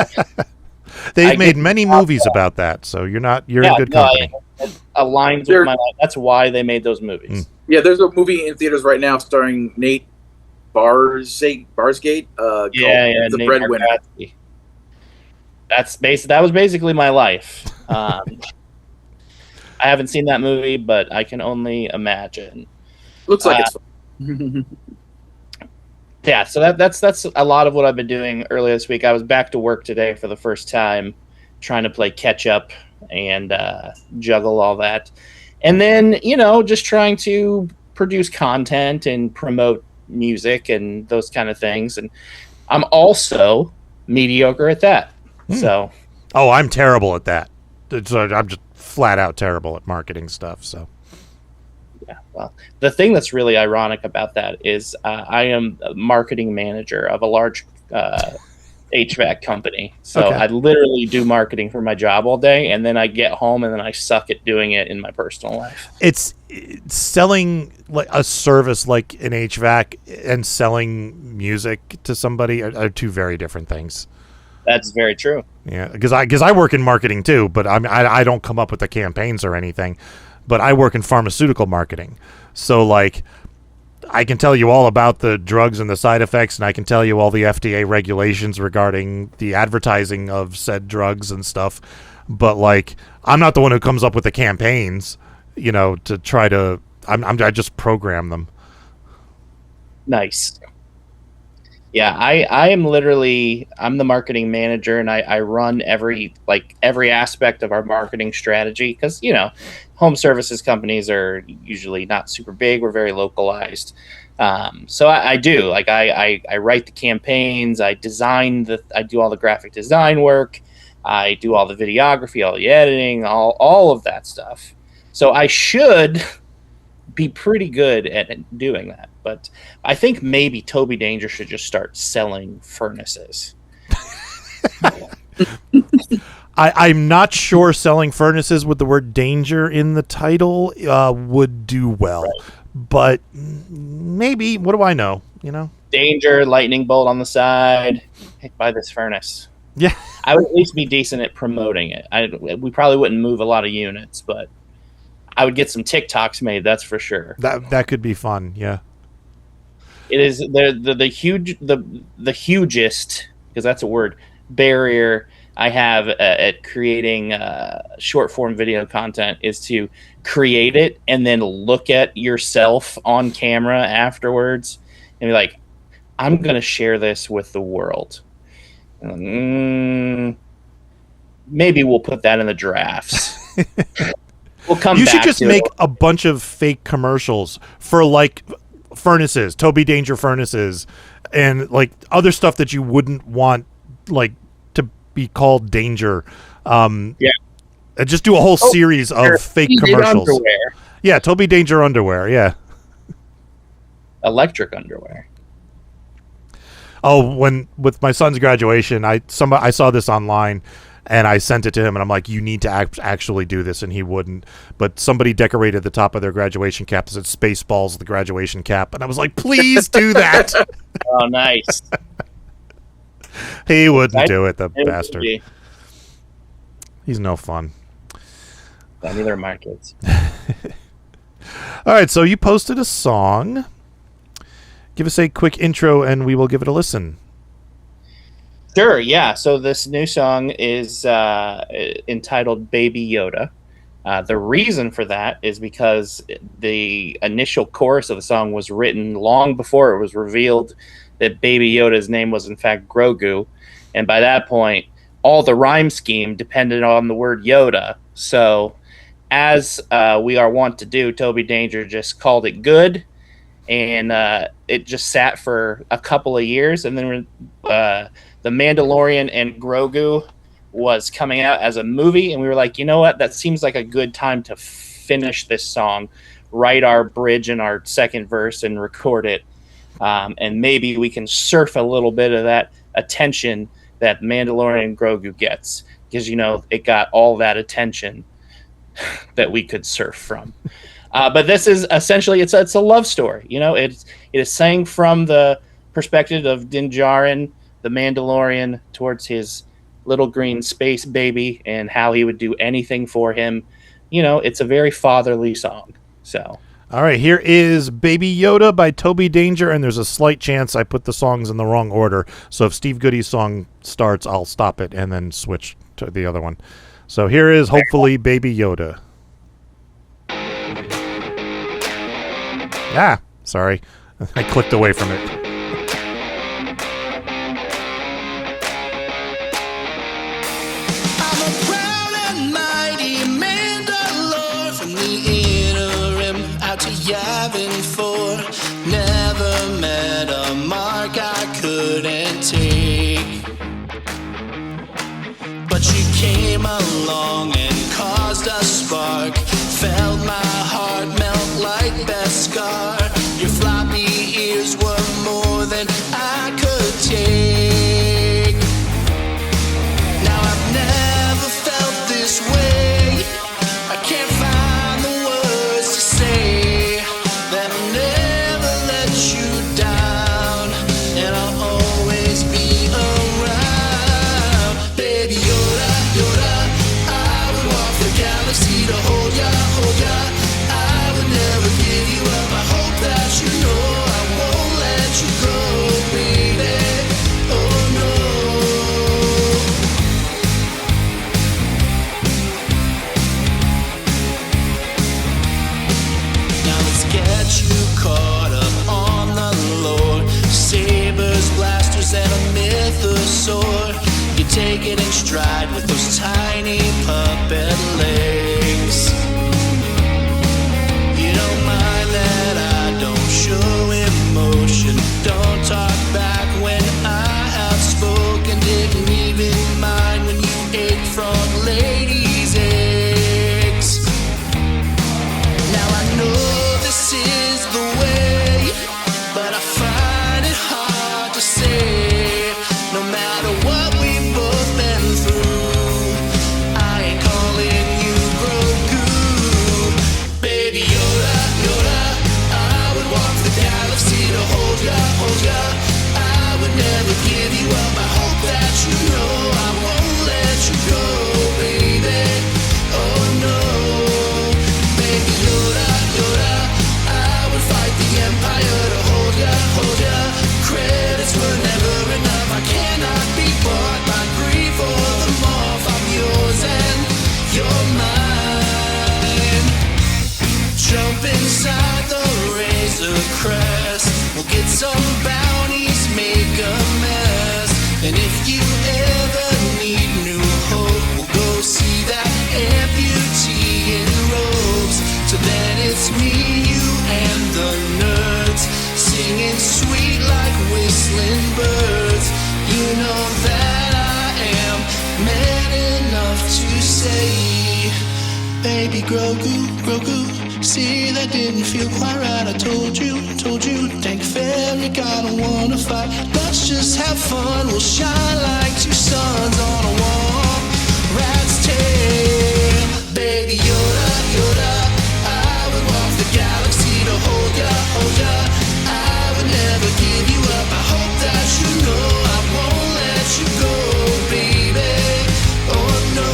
they've made many movies about that, so you're in good company. It aligns with my life. That's why they made those movies. Yeah, there's a movie in theaters right now starring Nate Barsgate. Called The Nate Breadwinner. Bargatze. That was basically my life. I haven't seen that movie, but I can only imagine. Looks like it's fun. Yeah, so that's a lot of what I've been doing earlier this week. I was back to work today for the first time, trying to play catch up and juggle all that. And then, just trying to produce content and promote music and those kind of things. And I'm also mediocre at that. So, I'm terrible at that. I'm just flat out terrible at marketing stuff. So, yeah. Well, the thing that's really ironic about that is I am a marketing manager of a large HVAC company. So okay. I literally do marketing for my job all day, and then I get home and then I suck at doing it in my personal life. It's selling like a service like an HVAC and selling music to somebody are two very different things. That's very true. Yeah, because I work in marketing too, but I don't come up with the campaigns or anything. But I work in pharmaceutical marketing, so like I can tell you all about the drugs and the side effects, and I can tell you all the FDA regulations regarding the advertising of said drugs and stuff. But like, I'm not the one who comes up with the campaigns, to try to. I just program them. Nice. Yeah, I am literally, I'm the marketing manager, and I run every aspect of our marketing strategy because, home services companies are usually not super big. We're very localized. So I do, I write the campaigns, I do all the graphic design work, I do all the videography, all the editing, all of that stuff. So I should be pretty good at doing that. But I think maybe Toby Danger should just start selling furnaces. I'm not sure selling furnaces with the word danger in the title would do well. Right. But maybe, what do I know? Danger, lightning bolt on the side. Hey, buy this furnace. Yeah. I would at least be decent at promoting it. We probably wouldn't move a lot of units, but I would get some TikToks made, that's for sure. That could be fun, yeah. It is the hugest, because that's a word, barrier I have at creating short form video content is to create it and then look at yourself on camera afterwards and be like, I'm going to share this with the world. Maybe we'll put that in the drafts. We'll come You back should just to make it. a bunch of fake commercials for like furnaces, Toby Danger furnaces, and like other stuff that you wouldn't want like to be called Danger. And just do a whole series of fake commercials. Underwear. Yeah, Toby Danger underwear. Yeah. Electric underwear. Oh, with my son's graduation, I saw this online, and I sent it to him, and I'm like, you need to actually do this, and he wouldn't. But somebody decorated the top of their graduation cap as Spaceballs, the graduation cap, and I was like, please do that. Oh, nice. He wouldn't do it, the bastard. Be. He's no fun. Neither are my kids. All right, so you posted a song. Give us a quick intro, and we will give it a listen. Sure, yeah. So this new song is entitled Baby Yoda. The reason for that is because the initial chorus of the song was written long before it was revealed that Baby Yoda's name was in fact Grogu. And by that point, all the rhyme scheme depended on the word Yoda. So as we are wont to do, Toby Danger just called it good. And it just sat for a couple of years. And then The Mandalorian and Grogu was coming out as a movie, and we were like, you know what? That seems like a good time to finish this song, write our bridge and our second verse, and record it. And maybe we can surf a little bit of that attention that Mandalorian and Grogu gets, because, you know, it got all that attention that we could surf from. But this is essentially, it's a love story. You know, it is sang from the perspective of Din Djarin, the Mandalorian, towards his little green space baby and how he would do anything for him. You know, it's a very fatherly song. So, all right, here is Baby Yoda by Toby Danger, and there's a slight chance I put the songs in the wrong order. So if Steve Goodie's song starts, I'll stop it and then switch to the other one. So here is hopefully Baby Yoda. Sorry. I clicked away from it. Yavin 4, never met a mark I couldn't take, but she came along and caused a spark, felt my heart melt like Beskar. Your floppy ears were more than I could take. Now I've never felt this way, I can't find the words to say. You take it in stride with those tiny puppet legs. You don't mind that I don't show emotion, don't talk back when I have spoken, didn't even mind when you ate frog ladies' eggs. Now I know this is the way, but I find it hard to say. No matter what we've both been through, I ain't calling sweet like whistling birds. You know that I am man enough to say, baby Grogu, Grogu, see that didn't feel quite right. I told you, think fairy, I don't wanna fight. Let's just have fun, we'll shine like two suns on a wall. Rat's tail, baby Yoda, Yoda, I would walk the galaxy to hold ya, hold ya. I would never give you up, I hope that you know I won't let you go, baby. Oh no.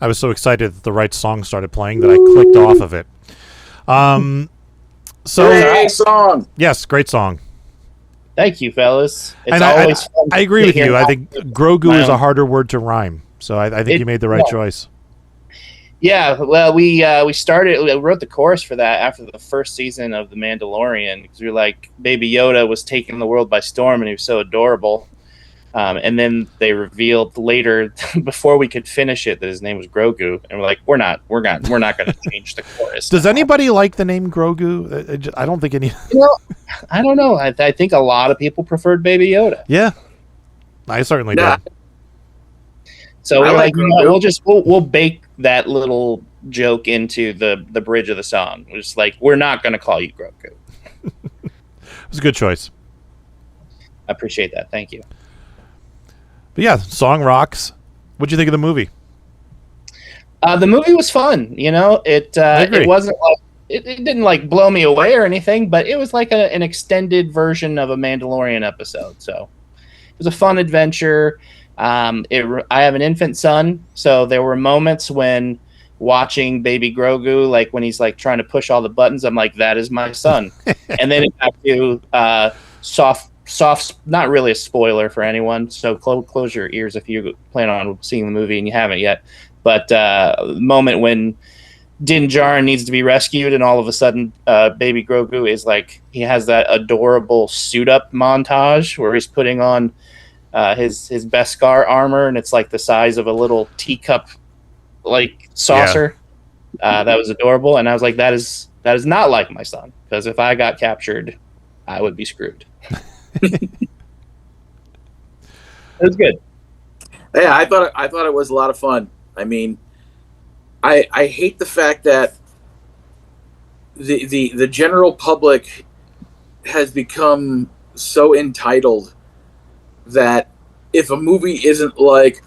I was so excited that the right song started playing that I clicked off of it. Great song. Yes, great song. Thank you, fellas. It's And always fun I agree to with hear you. I how- think Grogu my is a own- harder word to rhyme. So I think you made the right choice. Yeah, well, we wrote the chorus for that after the first season of The Mandalorian because we were like, Baby Yoda was taking the world by storm and he was so adorable. And then they revealed later, before we could finish it, that his name was Grogu, and we're like, we're not going to change the chorus. Does anybody like the name Grogu? I don't think any. I don't know. I think a lot of people preferred Baby Yoda. Yeah, I certainly Nah. did. So I we're like like, you know, Grogu. we'll bake that little joke into the bridge of the song. We're just like, we're not going to call you Grogu. It was a good choice. I appreciate that. Thank you. But yeah, song rocks. What'd you think of the movie? The movie was fun. You know, agree. it wasn't like it didn't like blow me away or anything, but it was like an extended version of a Mandalorian episode. So it was a fun adventure. I have an infant son, so there were moments when watching Baby Grogu, like when he's like trying to push all the buttons, I'm like, that is my son. And then it got to soft, not really a spoiler for anyone, so close your ears if you plan on seeing the movie and you haven't yet. But the moment when Din Djarin needs to be rescued, and all of a sudden, Baby Grogu is like, he has that adorable suit up montage where he's putting on his Beskar armor, and it's like the size of a little teacup like saucer. That was adorable, and I was like, that is not like my son, because if I got captured, I would be screwed. It was good. Yeah, I thought it was a lot of fun. I mean, I hate the fact that the general public has become so entitled that if a movie isn't like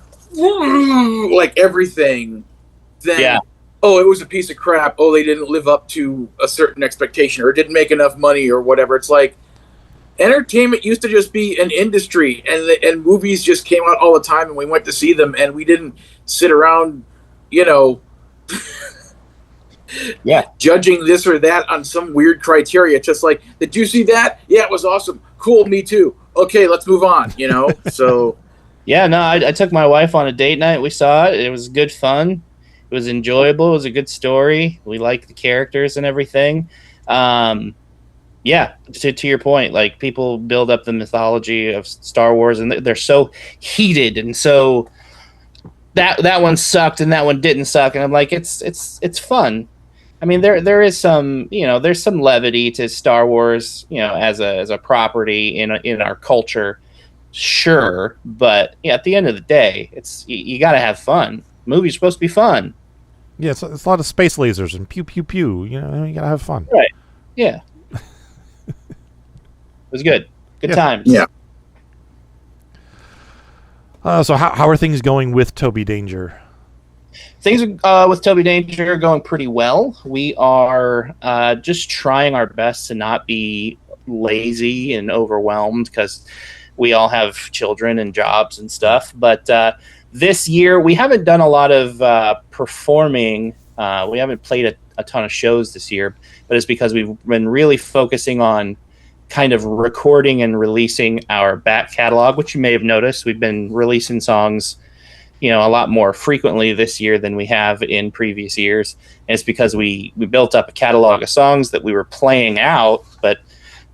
everything, then oh, it was a piece of crap. Oh, they didn't live up to a certain expectation, or it didn't make enough money, or whatever. It's like, entertainment used to just be an industry, and movies just came out all the time, and we went to see them, and we didn't sit around, judging this or that on some weird criteria. It's just like, did you see that? Yeah, it was awesome. Cool, me too. Okay, let's move on. So Yeah, no, I took my wife on a date night. We saw it. It was good fun. It was enjoyable. It was a good story. We liked the characters and everything. Yeah, to your point, like, people build up the mythology of Star Wars, and they're so heated, and so that one sucked and that one didn't suck, and I'm like, it's fun. I mean, there is some, there's some levity to Star Wars, as a property in our culture, sure, but at the end of the day, it's you got to have fun. Movies supposed to be fun. Yeah, it's a lot of space lasers and pew pew pew. You gotta have fun. Right. Yeah. It was good. Good times. yeah. So how are things going with Toby Danger? Things with Toby Danger are going pretty well. We are just trying our best to not be lazy and overwhelmed because we all have children and jobs and stuff. But this year we haven't done a lot of performing. We haven't played a ton of shows this year, but it's because we've been really focusing on kind of recording and releasing our back catalog, which you may have noticed. We've been releasing songs, a lot more frequently this year than we have in previous years. And it's because we built up a catalog of songs that we were playing out, but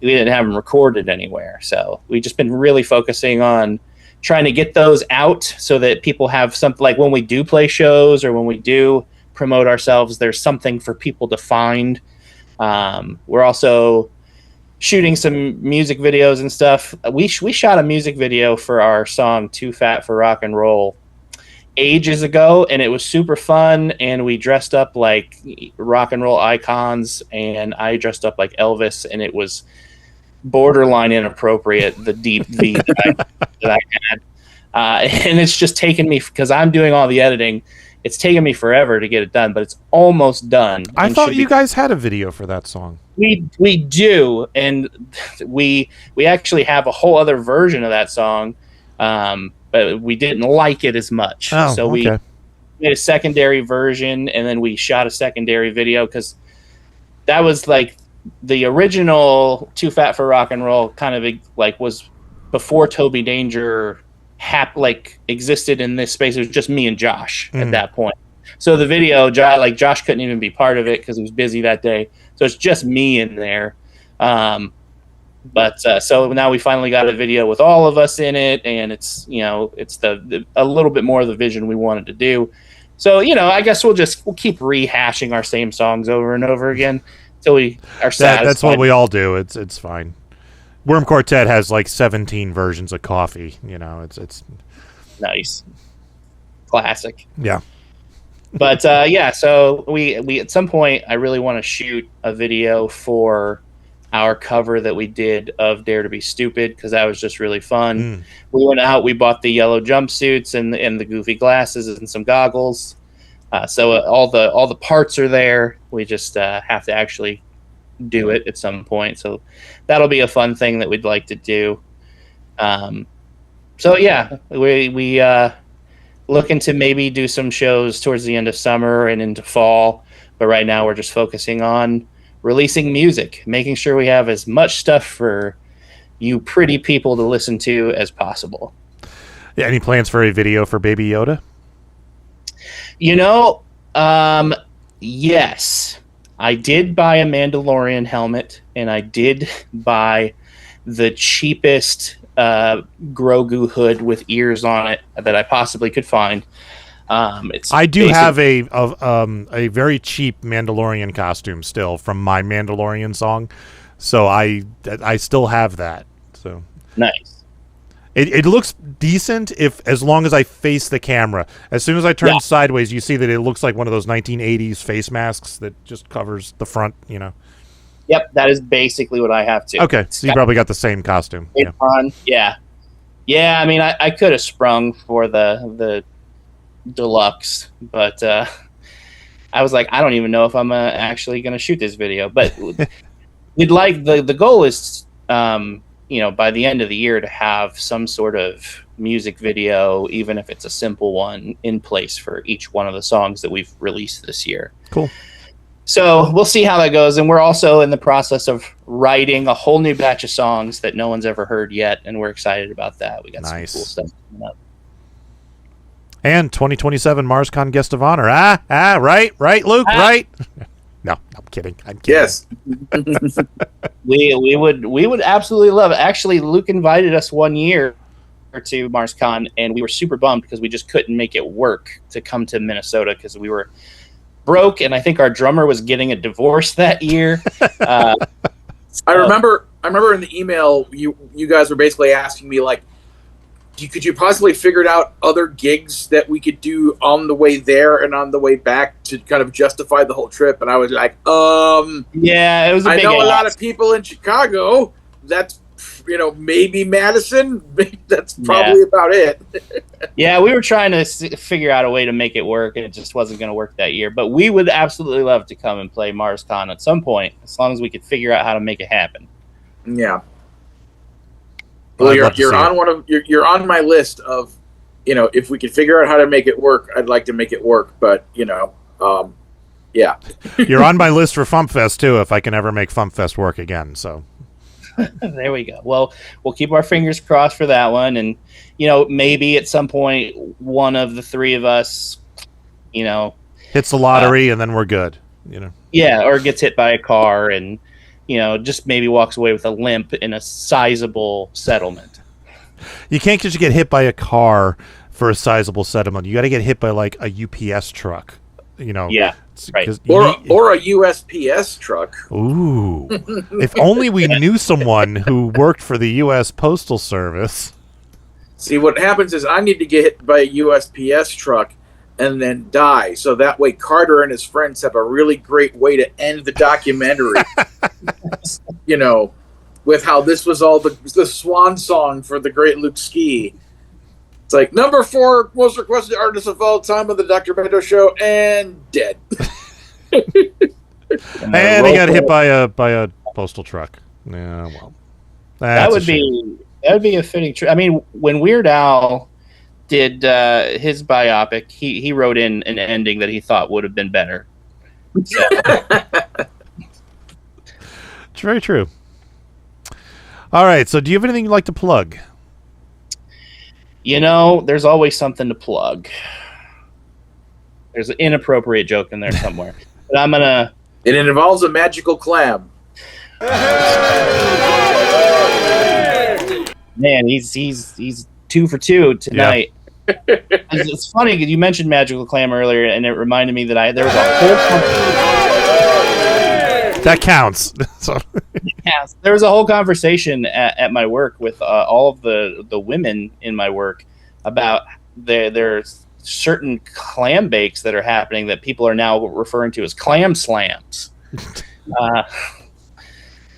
we didn't have them recorded anywhere. So we've just been really focusing on trying to get those out so that people have something, like when we do play shows or when we do promote ourselves, there's something for people to find. We're also shooting some music videos and stuff. We shot a music video for our song Too Fat for Rock and Roll ages ago, and it was super fun, and we dressed up like rock and roll icons, and I dressed up like Elvis, and it was borderline inappropriate, the deep V that I had. And it's just taken me, because I'm doing all the editing, it's taken me forever to get it done, but it's almost done. I thought you guys had a video for that song. We do, and we actually have a whole other version of that song, but we didn't like it as much. Oh, so we okay. made a secondary version, and then we shot a secondary video, because that was like the original Too Fat for Rock and Roll kind of like was before Toby Danger existed in this space. It was just me and Josh at that point. So the video, Josh couldn't even be part of it because he was busy that day. So it's just me in there. But so now we finally got a video with all of us in it, and it's it's a little bit more of the vision we wanted to do. So I guess we'll keep rehashing our same songs over and over again until we are satisfied. That's what we all do. It's fine. Worm Quartet has like 17 versions of Coffee. It's nice, classic. Yeah. But so we at some point I really want to shoot a video for our cover that we did of Dare to Be Stupid, because that was just really fun. We went out, we bought the yellow jumpsuits and the goofy glasses and some goggles. So all the parts are there. We just have to actually do it at some point. So that'll be a fun thing that we'd like to do. So yeah, we looking to maybe do some shows towards the end of summer and into fall. But right now we're just focusing on releasing music, making sure we have as much stuff for you pretty people to listen to as possible. Yeah, any plans for a video for Baby Yoda? Yes. I did buy a Mandalorian helmet, and I did buy the cheapest Grogu hood with ears on it that I possibly could find. I do have a very cheap Mandalorian costume still from my Mandalorian song, so I still have that. So nice. It looks decent as long as I face the camera. As soon as I turn sideways, you see that it looks like one of those 1980s face masks that just covers the front. Yep, that is basically what I have too. Okay, so you probably got the same costume. Yeah. I mean, I could have sprung for the deluxe, but I was like, I don't even know if I'm actually going to shoot this video. But we'd like the goal is, by the end of the year to have some sort of music video, even if it's a simple one, in place for each one of the songs that we've released this year. Cool. So we'll see how that goes. And we're also in the process of writing a whole new batch of songs that no one's ever heard yet, and we're excited about that. We got some cool stuff coming up. And 2027 MarsCon guest of honor. Right, Luke, right? No, I'm kidding. Yes. we would absolutely love it. Actually, Luke invited us one year to MarsCon, and we were super bummed because we just couldn't make it work to come to Minnesota because we were broke, and I think our drummer was getting a divorce that year. I remember in the email you guys were basically asking me, like, could you possibly figure out other gigs that we could do on the way there and on the way back to kind of justify the whole trip? And I was like, yeah, it was a big I know a lot of people in Chicago. That's, maybe Madison. That's probably about it. Yeah, we were trying to figure out a way to make it work, and it just wasn't going to work that year. But we would absolutely love to come and play MarsCon at some point, as long as we could figure out how to make it happen. Yeah. Well, you're on my list of, if we could figure out how to make it work, I'd like to make it work. But yeah. You're on my list for FuMPFest too. If I can ever make FuMPFest work again, so. There we go. Well, we'll keep our fingers crossed for that one, and maybe at some point one of the three of us, hits the lottery, and then we're good. Yeah, or gets hit by a car, and just maybe walks away with a limp in a sizable settlement. You can't just get hit by a car for a sizable settlement. You got to get hit by like a UPS truck. Yeah, right. Or a USPS truck. Ooh. If only we knew someone who worked for the U.S. Postal Service. See, what happens is I need to get hit by a USPS truck and then die. So that way Carter and his friends have a really great way to end the documentary. With how this was all the swan song for the great Luke Ski. It's like number 4 most requested artist of all time on the Dr. Mendo show, and dead. And he got hit by a postal truck. Yeah, well, that would be a fitting. I mean, when Weird Al did his biopic, he wrote in an ending that he thought would have been better. So. It's very true. All right, so do you have anything you'd like to plug? There's always something to plug. There's an inappropriate joke in there somewhere. But I'm gonna. It involves a magical clam. Man, he's 2 for 2 tonight. Yeah. It's funny because you mentioned magical clam earlier, and it reminded me that there was a whole. That counts. Yes, there was a whole conversation at my work with all of the women in my work about there's certain clam bakes that are happening that people are now referring to as clam slams.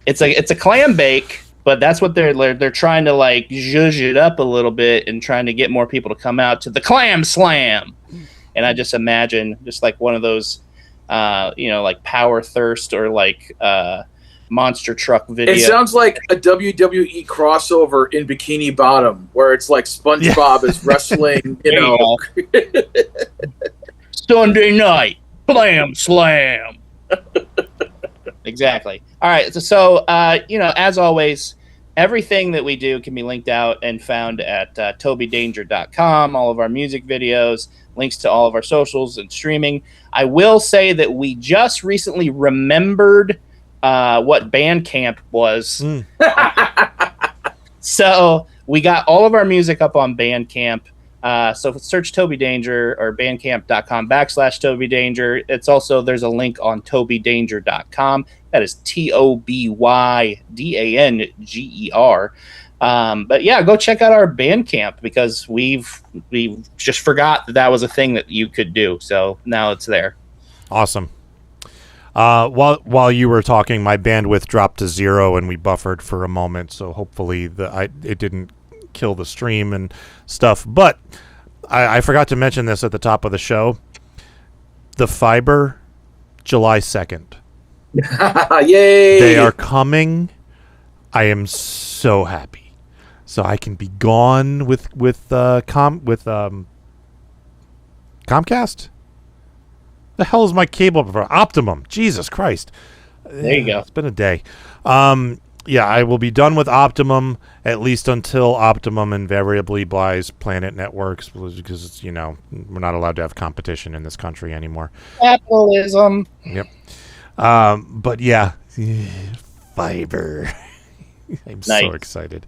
It's a clam bake, but that's what they're trying to like zhuzh it up a little bit and trying to get more people to come out to the clam slam. And I just imagine just like one of those. Like Power Thirst or like Monster Truck video. It sounds like a WWE crossover in Bikini Bottom, where it's like SpongeBob is wrestling, Sunday night, Blam Slam. Exactly. All right. So, as always, everything that we do can be linked out and found at tobydanger.com. All of our music videos, links to all of our socials and streaming. I will say that we just recently remembered what Bandcamp was. So we got all of our music up on Bandcamp. So search Toby Danger or bandcamp.com/Toby Danger. It's also, there's a link on tobydanger.com. That is TOBYDANGER. But yeah, go check out our Bandcamp because we just forgot that was a thing that you could do. So now it's there. Awesome. While you were talking, my bandwidth dropped to 0 and we buffered for a moment. So hopefully it didn't kill the stream and stuff. But I forgot to mention this at the top of the show. The Fiber, July 2nd. Yay! They are coming. I am so happy. So I can be gone with Comcast. The hell is my cable for Optimum? Jesus Christ! There you go. It's been a day. Yeah, I will be done with Optimum at least until Optimum invariably buys Planet Networks because it's, we're not allowed to have competition in this country anymore. Capitalism. Yep. But yeah, Fiber. I'm so excited.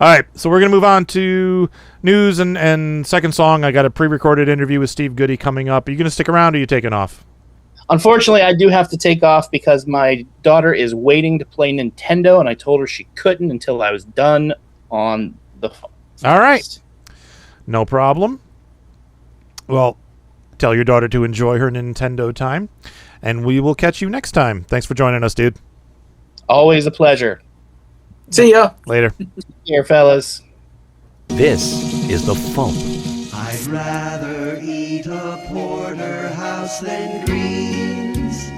All right, so we're going to move on to news and second song. I got a pre-recorded interview with Steve Goodie coming up. Are you going to stick around or are you taking off? Unfortunately, I do have to take off because my daughter is waiting to play Nintendo, and I told her she couldn't until I was done on the phone. All right. No problem. Well, tell your daughter to enjoy her Nintendo time, and we will catch you next time. Thanks for joining us, dude. Always a pleasure. See ya. Later. Here, fellas. This is the FuMP. I'd rather eat a porterhouse than greens.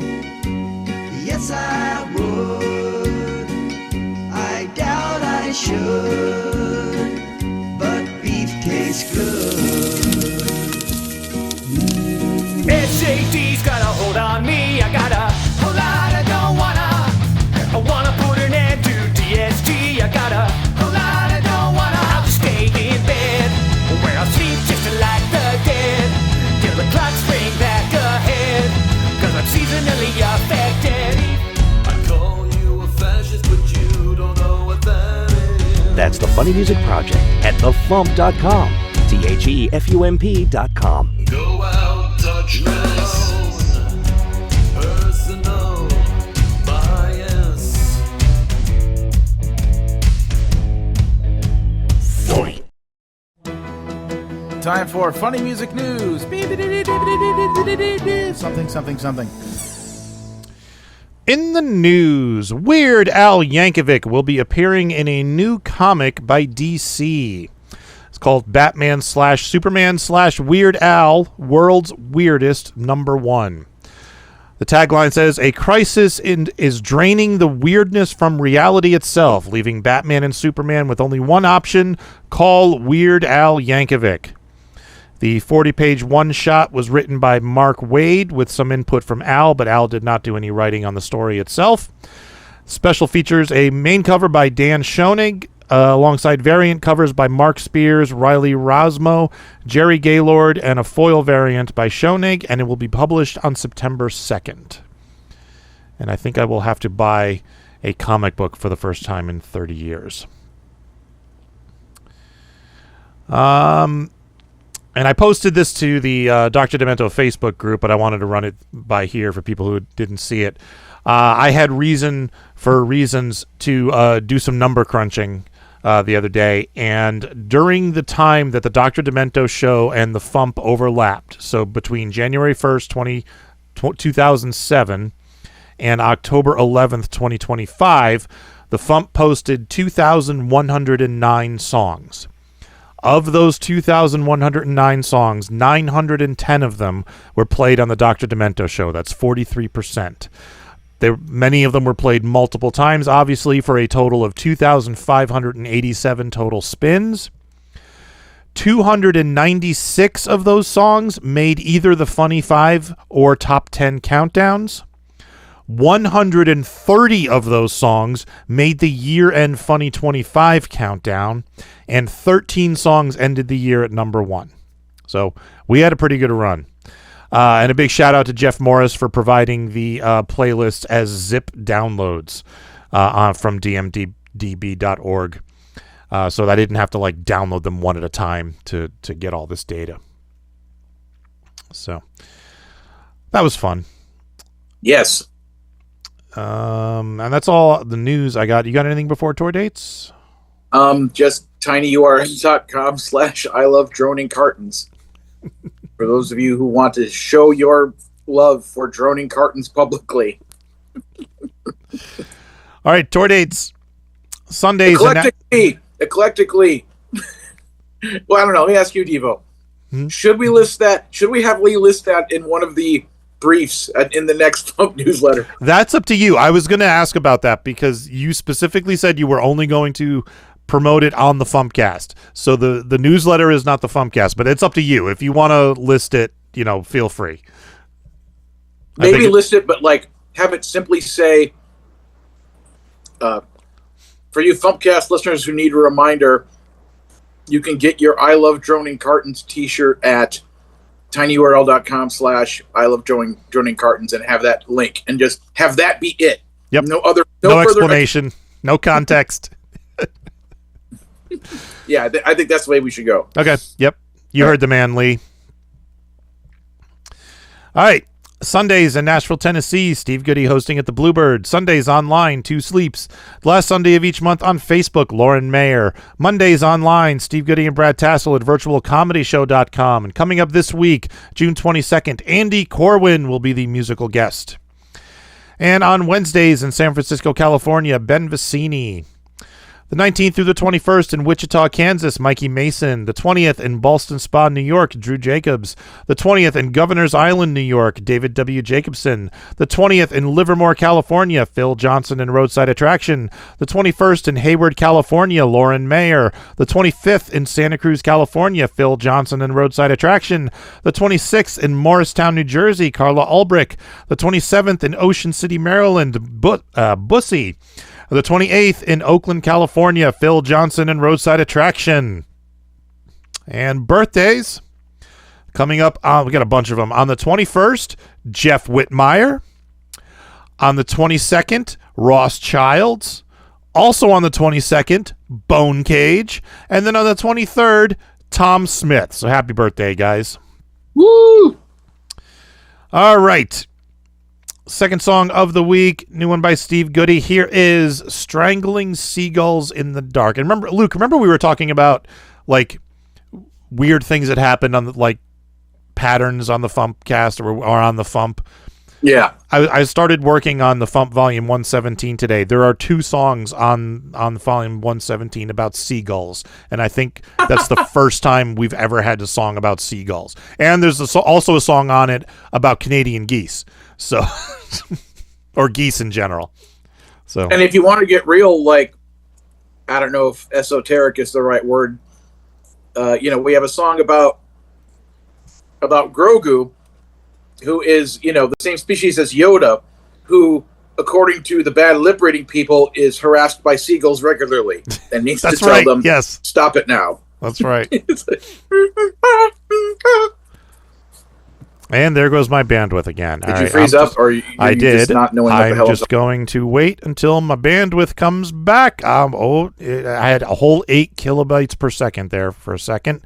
Yes, I would. should, but beef tastes good. SAT's got a hold on me. I got a whole lot I don't wanna. I wanna put an end to DST. I got a whole lot I don't wanna. I'll just stay in bed where I'll sleep just like the dead till the clocks ring back ahead. Cause I'm seasonally affected. I call you a fascist, but you don't know what that is. That's the Funny Music Project at thefump.com. THEFUMP.com. Go out, touch my own personal bias. Time for funny music news. Something, something, something. In the news, Weird Al Yankovic will be appearing in a new comic by DC. It's called Batman/Superman/Weird Al, World's Weirdest #1. The tagline says, a crisis is draining the weirdness from reality itself, leaving Batman and Superman with only one option: call Weird Al Yankovic. The 40-page one-shot was written by Mark Waid with some input from Al, but Al did not do any writing on the story itself. Special features a main cover by Dan Schoening, alongside variant covers by Mark Spears, Riley Rosmo, Jerry Gaylord, and a foil variant by Schoening, and it will be published on September 2nd. And I think I will have to buy a comic book for the first time in 30 years. And I posted this to the Dr. Demento Facebook group, but I wanted to run it by here for people who didn't see it. I had reasons to do some number crunching the other day, and during the time that the Dr. Demento show and the FuMP overlapped, so between January 1st, 2007 and October 11th, 2025, the FuMP posted 2,109 songs. Of those 2,109 songs, 910 of them were played on the Dr. Demento show. That's 43%. Many of them were played multiple times, obviously, for a total of 2,587 total spins. 296 of those songs made either the Funny 5 or Top 10 countdowns. 130 of those songs made the year-end Funny 25 countdown, and 13 songs ended the year at #1. So we had a pretty good run. And a big shout out to Jeff Morris for providing the playlist as zip downloads from dmdb.org. So that I didn't have to download them one at a time to get all this data. So that was fun. Yes. And that's all the news I got. You got anything before tour dates? Just tinyurl.com/I love droning cartons. For those of you who want to show your love for droning cartons publicly. All right, tour dates. Sundays. Eclectically. Well, I don't know. Let me ask you, Devo. Should we list that? Should we have Lee list that in one of the briefs in the next FuMP newsletter? That's up to you. I was going to ask about that because you specifically said you were only going to promote it on the FuMPcast. So the newsletter is not the FuMPcast, but it's up to you. If you want to list it, feel free. Maybe list it, but have it simply say, for you FuMPcast listeners who need a reminder, you can get your I Love Droning Cartons t-shirt at tinyurl.com/I love droning cartons and have that link and just have that be it. Yep. No further explanation, no context. Yeah, I think that's the way we should go. Okay. Yep. You heard the man, Lee. All right. Sundays in Nashville, Tennessee. Steve Goodie hosting at the Bluebird. Sundays online, 2 Sleeps. The last Sunday of each month on Facebook, Lauren Mayer. Mondays online, Steve Goodie and Brad Tassel at virtualcomedyshow.com. And coming up this week, June 22nd, Andy Corwin will be the musical guest. And on Wednesdays in San Francisco, California, Ben Vicini. The 19th through the 21st in Wichita, Kansas, Mikey Mason. The 20th in Ballston Spa, New York, Drew Jacobs. The 20th in Governor's Island, New York, David W. Jacobson. The 20th in Livermore, California, Phil Johnson and Roadside Attraction. The 21st in Hayward, California, Lauren Mayer. The 25th in Santa Cruz, California, Phil Johnson and Roadside Attraction. The 26th in Morristown, New Jersey, Carla Ulbrich. The 27th in Ocean City, Maryland, Bussy. The 28th in Oakland, California, Phil Johnson and Roadside Attraction. And birthdays coming up. We got a bunch of them. On the 21st, Jeff Whitmire. On the 22nd, Ross Childs. Also on the 22nd, Bone Cage. And then on the 23rd, Tom Smith. So happy birthday, guys. Woo! All right. Second song of the week, new one by Steve Goodie. Here is Strangling Seagulls in the Dark. And remember, Luke, we were talking about like weird things that happened on the, like patterns on the FuMPCast or on the FuMP. Yeah. I started working on the FuMP Volume 117 today. There are 2 songs on Volume 117 about seagulls, and I think that's the first time we've ever had a song about seagulls. And there's also a song on it about Canadian geese, so or geese in general. So, and if you want to get real, like, I don't know if esoteric is the right word. We have a song about Grogu, who is, the same species as Yoda, who, according to the bad lip reading people, is harassed by seagulls regularly and needs to tell them, yes, stop it now. That's right. And there goes my bandwidth again. Did you freeze up, or I did. Just not knowing what the hell I'm just going to wait until my bandwidth comes back. I had a whole 8 kilobytes per second there for a second.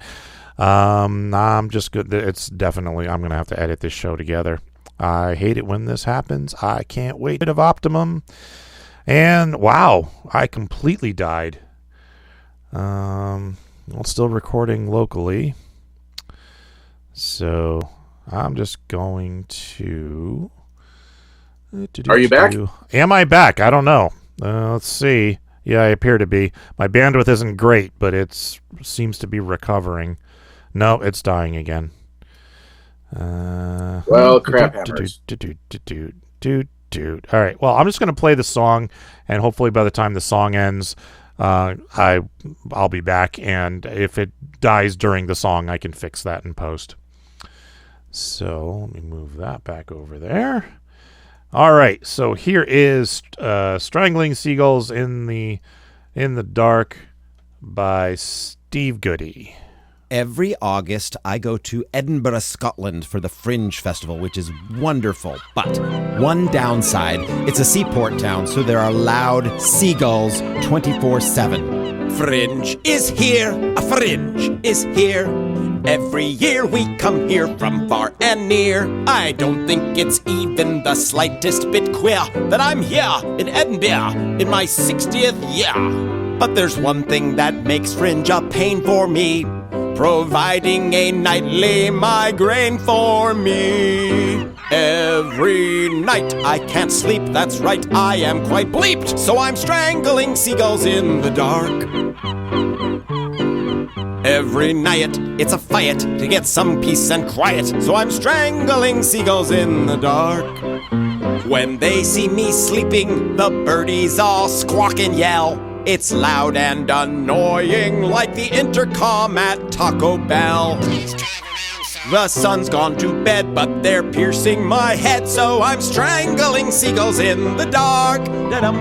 I'm just good. It's definitely, I'm going to have to edit this show together. I hate it when this happens. I can't wait of Optimum. And wow, I completely died. Well, still recording locally. So I'm just going to. Are you back? Am I back? I don't know. Let's see. Yeah, I appear to be. My bandwidth isn't great, but it seems to be recovering. No, it's dying again. Well, crap hammers. All right. Well, I'm just going to play the song, and hopefully by the time the song ends, I'll be back. And if it dies during the song, I can fix that in post. So let me move that back over there. All right. So here is "Strangling Seagulls in the Dark" by Steve Goodie. Every August, I go to Edinburgh, Scotland for the Fringe Festival, which is wonderful. But one downside, it's a seaport town, so there are loud seagulls 24/7. Fringe is here, a fringe is here. Every year we come here from far and near. I don't think it's even the slightest bit queer that I'm here in Edinburgh in my 60th year. But there's one thing that makes Fringe a pain for me, providing a nightly migraine for me. Every night I can't sleep, that's right, I am quite bleeped, so I'm strangling seagulls in the dark. Every night it's a fight to get some peace and quiet, so I'm strangling seagulls in the dark. When they see me sleeping, the birdies all squawk and yell. It's loud and annoying, like the intercom at Taco Bell. The sun's gone to bed, but they're piercing my head, so I'm strangling seagulls in the dark. Da-dum,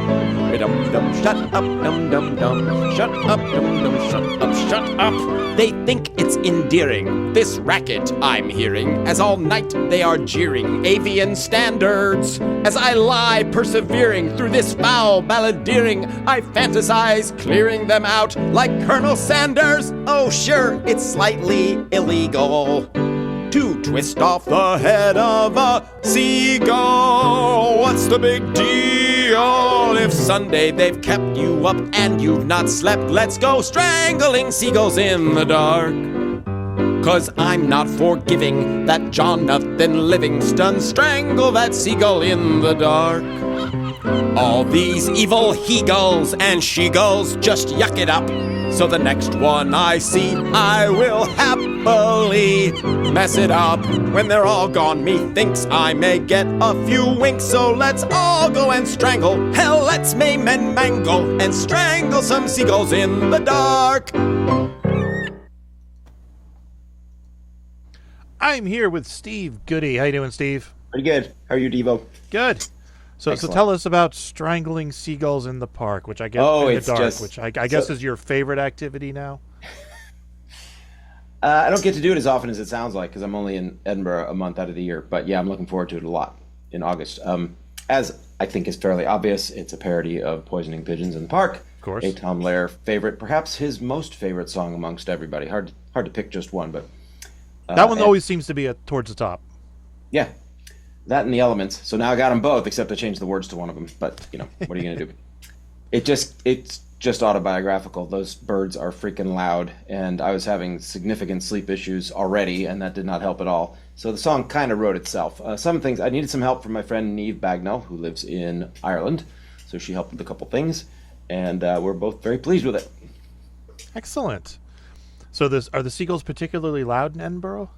ba-dum-dum, shut up, dum-dum-dum, shut up, dum-dum, shut up, shut up. They think it's endearing, this racket I'm hearing, as all night they are jeering avian standards. As I lie persevering through this foul balladeering, I fantasize clearing them out like Colonel Sanders. Oh sure, it's slightly illegal to twist off the head of a seagull. What's the big deal? If Sunday they've kept you up and you've not slept, let's go strangling seagulls in the dark. 'Cause I'm not forgiving that Jonathan Livingston strangle that seagull in the dark. All these evil he-gulls and she-gulls just yuck it up. So the next one I see, I will happily mess it up. When they're all gone, methinks I may get a few winks. So let's all go and strangle, hell, let's maim and mangle, and strangle some seagulls in the dark. I'm here with Steve Goodie. How you doing, Steve? Pretty good. How are you, Devo? Good. So Excellent. tell us about strangling seagulls in the park, which I guess Oh, in the it's dark, just- which I guess is your favorite activity now. I don't get to do it as often as it sounds like because I'm only in Edinburgh a month out of the year. But yeah, I'm looking forward to it a lot in August. As I think is fairly obvious, it's a parody of Poisoning Pigeons in the Park. Of course. A Tom Lehrer favorite, perhaps his most favorite song amongst everybody. Hard to pick just one, but That one always seems to be towards the top. yeah, that and the Elements. So now I got them both, except I changed the words to one of them. But you know, what are you gonna do? It's just autobiographical. Those birds are freaking loud, and I was having significant sleep issues already, and that did not help at all. So the song kind of wrote itself. Some things I needed some help from my friend Niamh Bagnall, who lives in Ireland. So she helped with a couple things, and we're both very pleased with it. Excellent. So are the seagulls particularly loud in Edinburgh?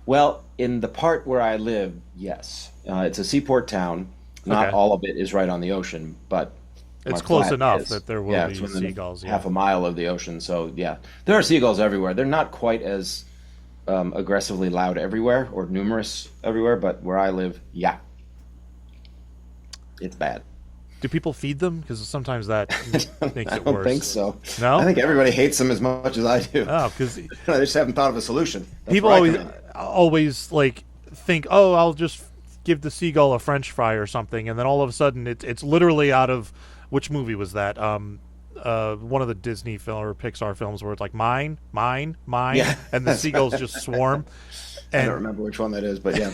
Well, in the part where I live, yes. It's a seaport town. Not Okay. all of it is right on the ocean, but It's my close flat enough is. that there will Yeah, be it's within seagulls. Yeah. half a mile of the ocean. So yeah, there are seagulls everywhere. They're not quite as aggressively loud everywhere or numerous everywhere, but where I live, yeah, it's bad. Do people feed them? Because sometimes that makes I it don't worse. think so. No? I think everybody hates them as much as I do. Oh, because I just haven't thought of a solution. That's people where I come in. always like think, oh, I'll just give the seagull a French fry or something, and then all of a sudden it's literally out of which movie was that? One of the Disney film or Pixar films where it's like mine, Yeah. and the seagulls just swarm. I And don't remember which one that is, but yeah.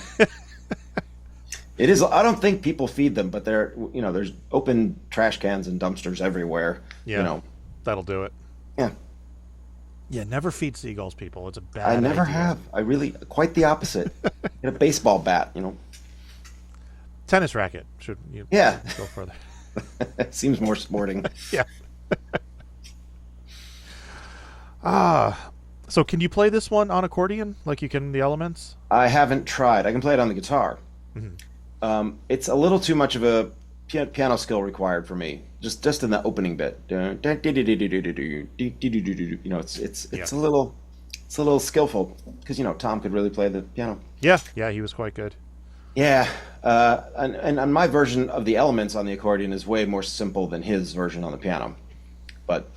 It is. I don't think people feed them, but there's open trash cans and dumpsters everywhere. yeah, that'll do it. Yeah. Yeah, never feed seagulls, people. It's a bad I never idea. have. I really, quite the opposite. Get a baseball bat, Tennis racket. Should you Yeah. go further? Seems more sporting. Yeah. So can you play this one on accordion like you can in the Elements? I haven't tried. I can play it on the guitar. It's a little too much of a piano skill required for me. Just in the opening bit. It's a little skillful because Tom could really play the piano. Yeah, he was quite good. Yeah, and my version of the Elements on the accordion is way more simple than his version on the piano. But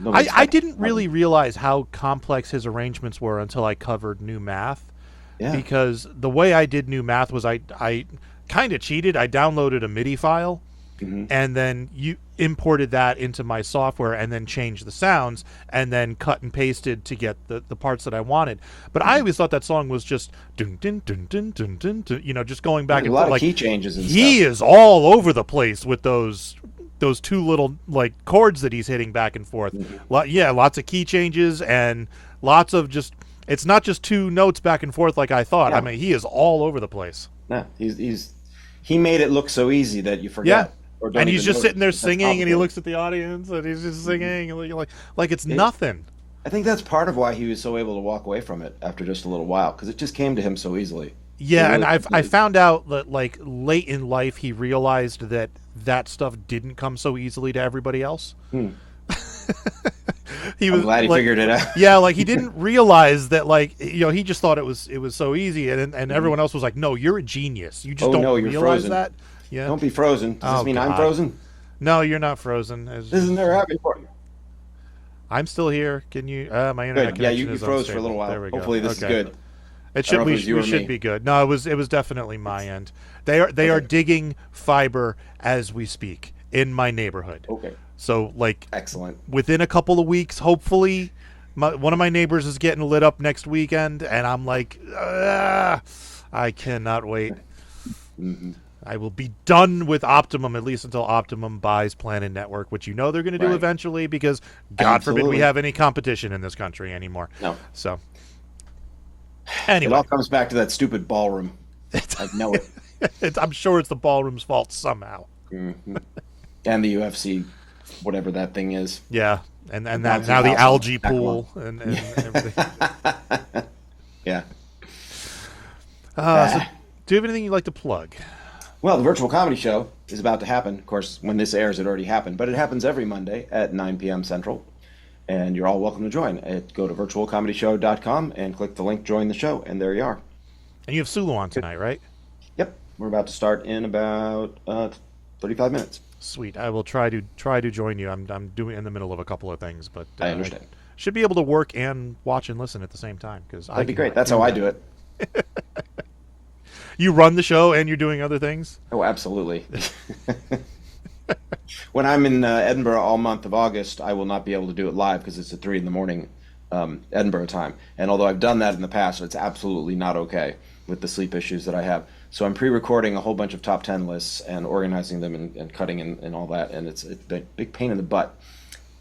I didn't really realize how complex his arrangements were until I covered New Math. Yeah. Because the way I did New Math was I kind of cheated. I downloaded a MIDI file, and then you imported that into my software and then changed the sounds and then cut and pasted to get the parts that I wanted. But I always thought that song was just dun dun dun dun dun dun, dun, just going back a and lot forth. of Like, key changes and he stuff. is all over the place with those two little like chords that he's hitting back and forth. Lots of key changes and lots of just. It's not just two notes back and forth like I thought. Yeah. I mean, he is all over the place. No, he made it look so easy that you forget. Or don't And he's even just notice sitting there that's singing, and he complicated. looks at the audience, and he's just singing, and like it's nothing. I think that's part of why he was so able to walk away from it after just a little while, because it just came to him so easily. Yeah, It and really I found out that like late in life he realized that stuff didn't come so easily to everybody else. I'm glad he figured it out. Yeah, like he didn't realize that he just thought it was so easy, and everyone else was like, no, you're a genius. You just Oh, don't no, you're realize frozen. that. Yeah. Don't be frozen. Does Oh, this mean I'm God. frozen? No, you're not frozen. Isn't there happy for you? I'm still here. Can you? My internet Good. Yeah, connection you is froze for a unstable. little while. There we go. Hopefully this Okay. is good. It I should don't know if it we, was you we or should me. be good. No, it was definitely my end. They are digging fiber as we speak in my neighborhood. Okay. So Excellent. within a couple of weeks, hopefully, one of my neighbors is getting lit up next weekend, and I'm like, I cannot wait. I will be done with Optimum, at least until Optimum buys Planet Network, which they're going to do Right. eventually, because God forbid we Absolutely. have any competition in this country anymore. No. So It anyway, all comes back to that stupid ballroom. I know it. I'm sure it's the ballroom's fault somehow. Mm-hmm. And the UFC, whatever that thing is. Yeah, and that now the algae pool and everything. Yeah. So do you have anything you'd like to plug? Well, the virtual comedy show is about to happen. Of course, when this airs, it already happened. But it happens every Monday at 9 p.m. Central. And you're all welcome to join. Go to virtualcomedyshow.com and click the link Join the Show. And there you are. And you have Sulu on tonight, right? Yep. We're about to start in about 35 minutes. Sweet. I will try to join you. I'm doing in the middle of a couple of things, but I understand. Should be able to work and watch and listen at the same time. That'd be great. That's how I do it. You run the show and you're doing other things? Oh, absolutely. When I'm in Edinburgh all month of August, I will not be able to do it live because it's at 3 a.m. Edinburgh time. And although I've done that in the past, it's absolutely not okay with the sleep issues that I have. So I'm pre-recording a whole bunch of top 10 lists and organizing them and cutting and all that. And it's a big pain in the butt.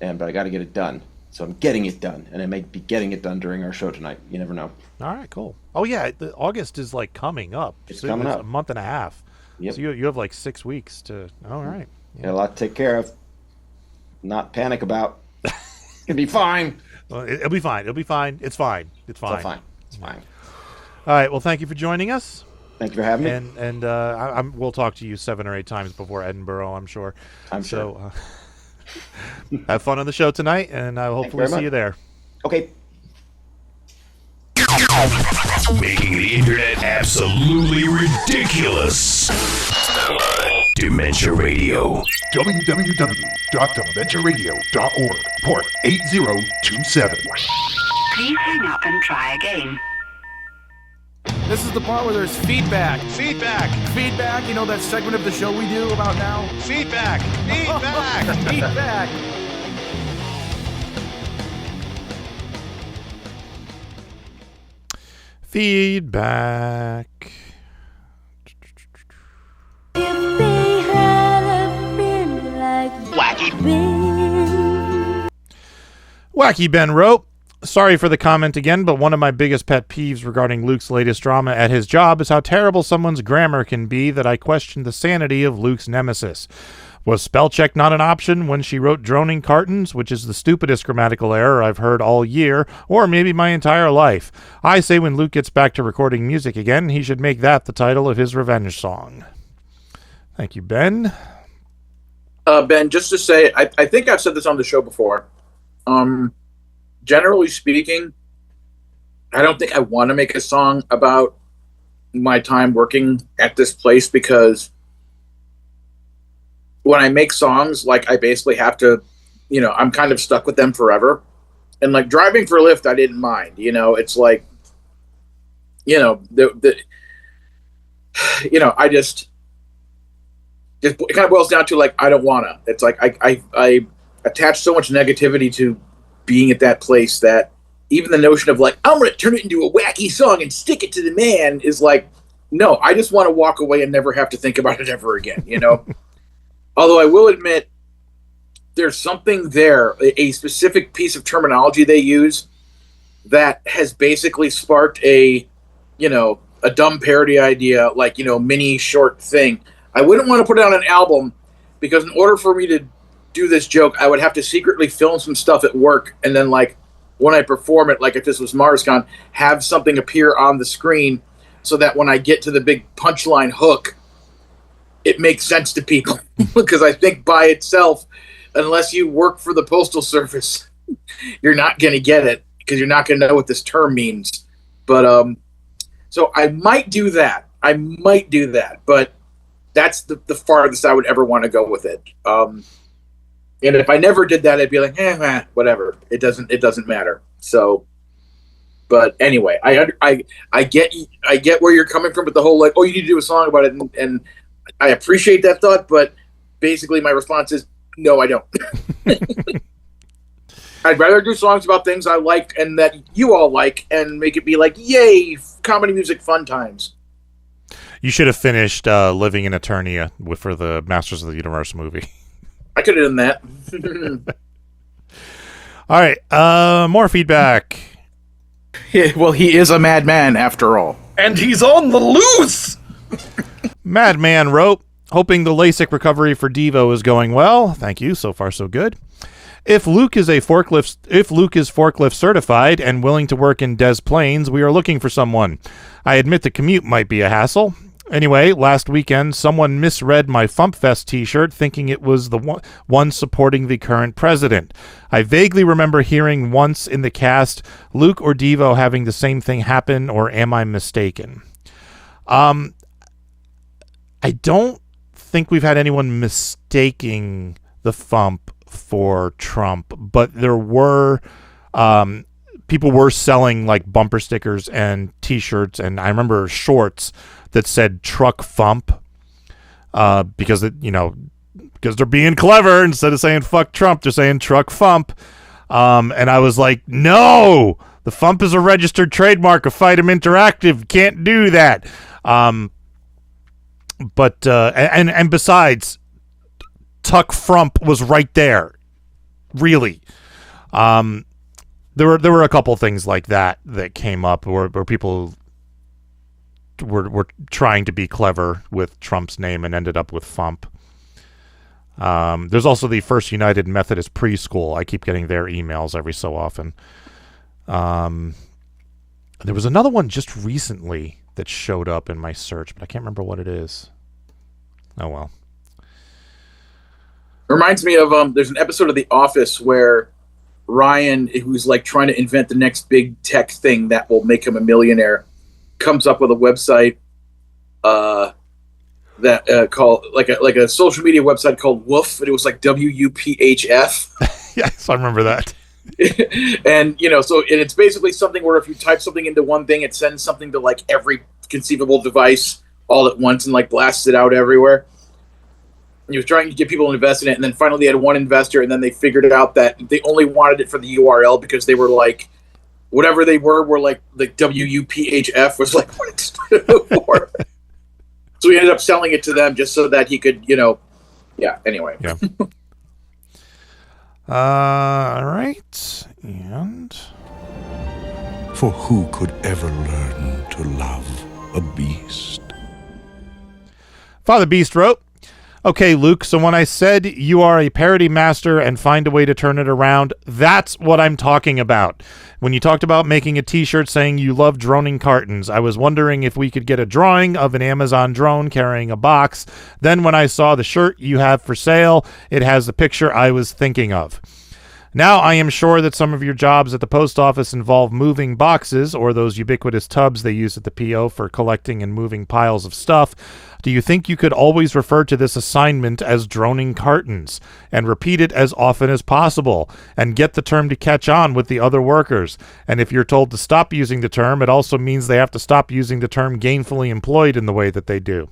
But I got to get it done. So I'm getting it done. And I may be getting it done during our show tonight. You never know. All right, cool. Oh, yeah. August is like coming up. It's coming up. A month and a half. Yep. So you have like 6 weeks to. All right. Yeah. A lot to take care of. Not panic about. It'll be fine. Well, it'll be fine. It'll be fine. It's fine. It's fine. It's all fine. It's fine. All right. Well, thank you for joining us. Thank you for having me. And we'll talk to you 7 or 8 times before Edinburgh, I'm sure. I'm sure. So have fun on the show tonight, and I hopefully see you there. Okay. Making the internet absolutely ridiculous. Dementia Radio. www.dementiaradio.org. Port 8027. Please hang up and try again. This is the part where there's feedback. Feedback. Feedback, you know that segment of the show we do about now? Feedback. Feedback. Feedback. Feedback. If they had a friend like Wacky Ben. Wacky Ben wrote, sorry for the comment again, but one of my biggest pet peeves regarding Luke's latest drama at his job is how terrible someone's grammar can be that I question the sanity of Luke's nemesis. Was spell check not an option when she wrote droning cartons, which is the stupidest grammatical error I've heard all year, or maybe my entire life? I say when Luke gets back to recording music again, he should make that the title of his revenge song. Thank you, Ben. Ben, just to say, I think I've said this on the show before. Generally speaking, I don't think I want to make a song about my time working at this place because when I make songs, like I basically have to, I'm kind of stuck with them forever. And like driving for Lyft, I didn't mind. It's like, I just it kind of boils down to like I don't wanna. It's like I attach so much negativity to being at that place that even the notion of like I'm gonna turn it into a wacky song and stick it to the man is like, no, I just want to walk away and never have to think about it ever again. Although I will admit, there's something there, a specific piece of terminology they use that has basically sparked a dumb parody idea, like, mini short thing. I wouldn't want to put it on an album because in order for me to do this joke, I would have to secretly film some stuff at work and then, like, when I perform it, like if this was MarsCon, have something appear on the screen so that when I get to the big punchline hook, it makes sense to people. Because I think by itself, unless you work for the Postal Service, you're not going to get it because you're not going to know what this term means. But so I might do that. But that's the farthest I would ever want to go with it. And if I never did that, I'd be like, whatever. It doesn't matter. So, but anyway, I get where you're coming from with the whole like, oh, you need to do a song about it, and I appreciate that thought, but basically my response is no, I don't. I'd rather do songs about things I like and that you all like and make it be like, yay, comedy music fun times. You should have finished Living in Eternia for the Masters of the Universe movie. I could have done that. All right, more feedback. Well, he is a madman after all. And he's on the loose! Madman wrote, hoping the LASIK recovery for Devo is going well. Thank you. So far, so good. If Luke is forklift certified and willing to work in Des Plaines, we are looking for someone. I admit the commute might be a hassle. Anyway, last weekend, someone misread my FuMPFest t-shirt thinking it was the one supporting the current president. I vaguely remember hearing once in the cast Luke or Devo having the same thing happen, or am I mistaken? I don't think we've had anyone mistaking the FuMP for Trump, but there were people were selling like bumper stickers and t-shirts, and I remember shorts that said truck FuMP because they're being clever. Instead of saying fuck Trump, they're saying truck FuMP. And I was like, no, the FuMP is a registered trademark of Fightem Interactive. Can't do that. But besides, Tuck Frump was right there. Really. There were a couple things like that came up where people were trying to be clever with Trump's name and ended up with FuMP. There's also the First United Methodist Preschool. I keep getting their emails every so often. There was another one just recently that showed up in my search, but I can't remember what it is. Oh, well. It reminds me of there's an episode of The Office where Ryan, who's like trying to invent the next big tech thing that will make him a millionaire, comes up with a website that called like a social media website called Woof, and it was like WUPHF. Yes, I remember that. And so it's basically something where if you type something into one thing, it sends something to like every conceivable device all at once and like blasts it out everywhere. And he was trying to get people to invest in it, and then finally they had one investor, and then they figured out that they only wanted it for the URL because they were like, whatever they were like WUPHF was like what it stood for. So he ended up selling it to them just so that he could, anyway. Yeah. All right. And For who could ever learn to love a beast? Father Beast wrote, okay, Luke, so when I said you are a parody master and find a way to turn it around, that's what I'm talking about. When you talked about making a t-shirt saying you love droning cartons, I was wondering if we could get a drawing of an Amazon drone carrying a box. Then when I saw the shirt you have for sale, it has the picture I was thinking of. Now I am sure that some of your jobs at the post office involve moving boxes or those ubiquitous tubs they use at the PO for collecting and moving piles of stuff. Do you think you could always refer to this assignment as droning cartons and repeat it as often as possible and get the term to catch on with the other workers? And if you're told to stop using the term, it also means they have to stop using the term gainfully employed in the way that they do.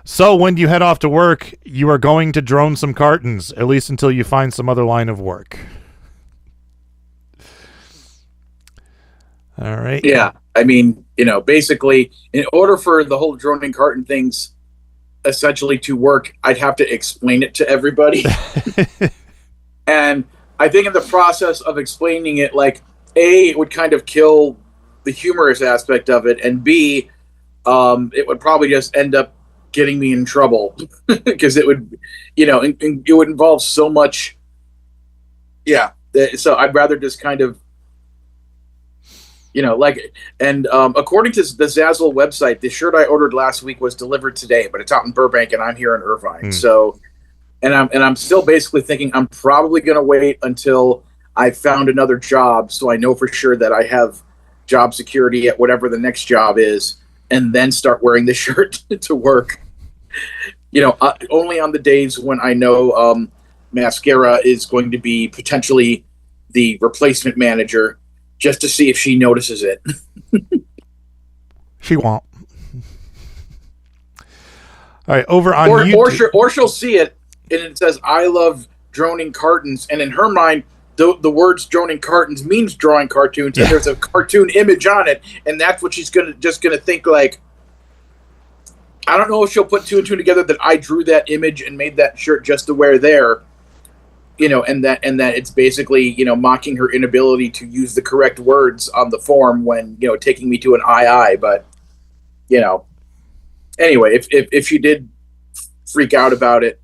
So when you head off to work, you are going to drone some cartons, at least until you find some other line of work. All right. Yeah. I mean, basically, in order for the whole droning carton things essentially to work, I'd have to explain it to everybody. And I think in the process of explaining it, like, A, it would kind of kill the humorous aspect of it, and B, it would probably just end up getting me in trouble because it would, it would involve so much. Yeah. So I'd rather just kind of, according to the Zazzle website, the shirt I ordered last week was delivered today, but it's out in Burbank and I'm here in Irvine. So, and I'm still basically thinking I'm probably going to wait until I found another job. So I know for sure that I have job security at whatever the next job is, and then start wearing the shirt to work. Only on the days when I know Mascara is going to be potentially the replacement manager, just to see if she notices it. She won't. All right, over on YouTube. Or she'll see it, and it says, I love droning cartons, and in her mind, the words droning cartons means drawing cartoons, and there's a cartoon image on it, and that's what she's gonna think like. I don't know if she'll put two and two together that I drew that image and made that shirt just to wear there, and that it's basically, mocking her inability to use the correct words on the form when, taking me to an II, but, anyway, if she did freak out about it,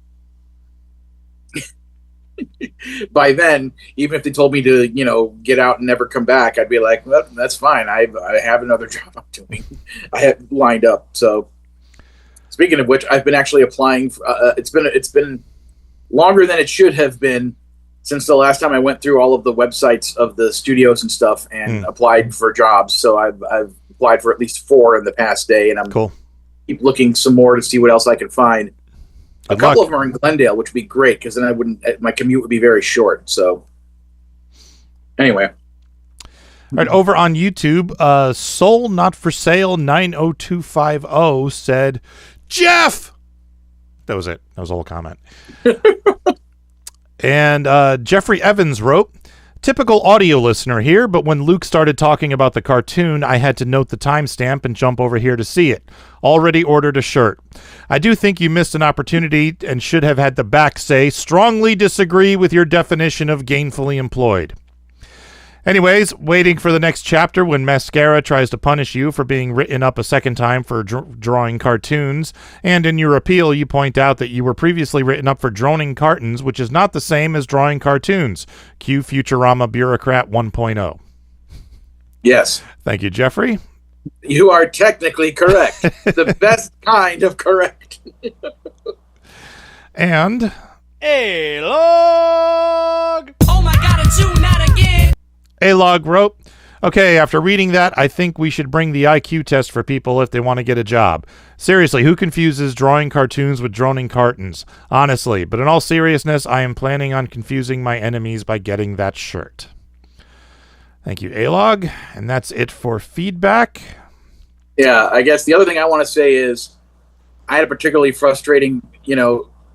by then, even if they told me to, get out and never come back, I'd be like, well, that's fine. I have another job I'm doing. I have lined up. So, speaking of which, I've been actually applying. It's been longer than it should have been since the last time I went through all of the websites of the studios and stuff and applied for jobs. So I've applied for at least 4 in the past day, and I'm keep looking some more to see what else I can find. A couple of them are in Glendale, which would be great because then my commute would be very short. So, anyway. All right, over on YouTube, Soul Not For Sale 90250 said, Jeff! That was it. That was the whole comment. And Jeffrey Evans wrote, typical audio listener here, but when Luke started talking about the cartoon, I had to note the timestamp and jump over here to see it. Already ordered a shirt. I do think you missed an opportunity and should have had the back say, strongly disagree with your definition of gainfully employed. Anyways, waiting for the next chapter when Mascara tries to punish you for being written up a second time for drawing cartoons, and in your appeal you point out that you were previously written up for droning cartons, which is not the same as drawing cartoons. Cue Futurama Bureaucrat 1.0. Yes. Thank you, Jeffrey. You are technically correct. The best kind of correct. And... A-Log! Oh my god, it's you, not again! A-Log wrote, okay, after reading that, I think we should bring the IQ test for people if they want to get a job. Seriously, who confuses drawing cartoons with droning cartons? Honestly, but in all seriousness, I am planning on confusing my enemies by getting that shirt. Thank you, A-Log. And that's it for feedback. Yeah, I guess the other thing I want to say is I had a particularly frustrating,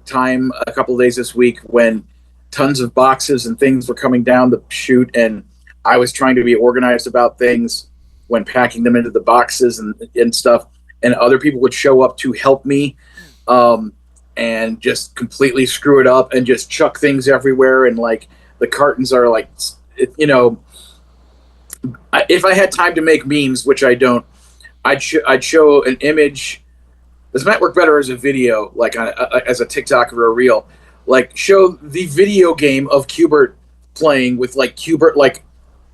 time a couple of days this week when tons of boxes and things were coming down the chute, and I was trying to be organized about things when packing them into the boxes and stuff, and other people would show up to help me and just completely screw it up and just chuck things everywhere, and like the cartons are like, if I had time to make memes, which I don't, I'd show an image. This might work better as a video, like as a TikTok or a reel. Like, show the video game of Qbert playing with, like, Qbert, like,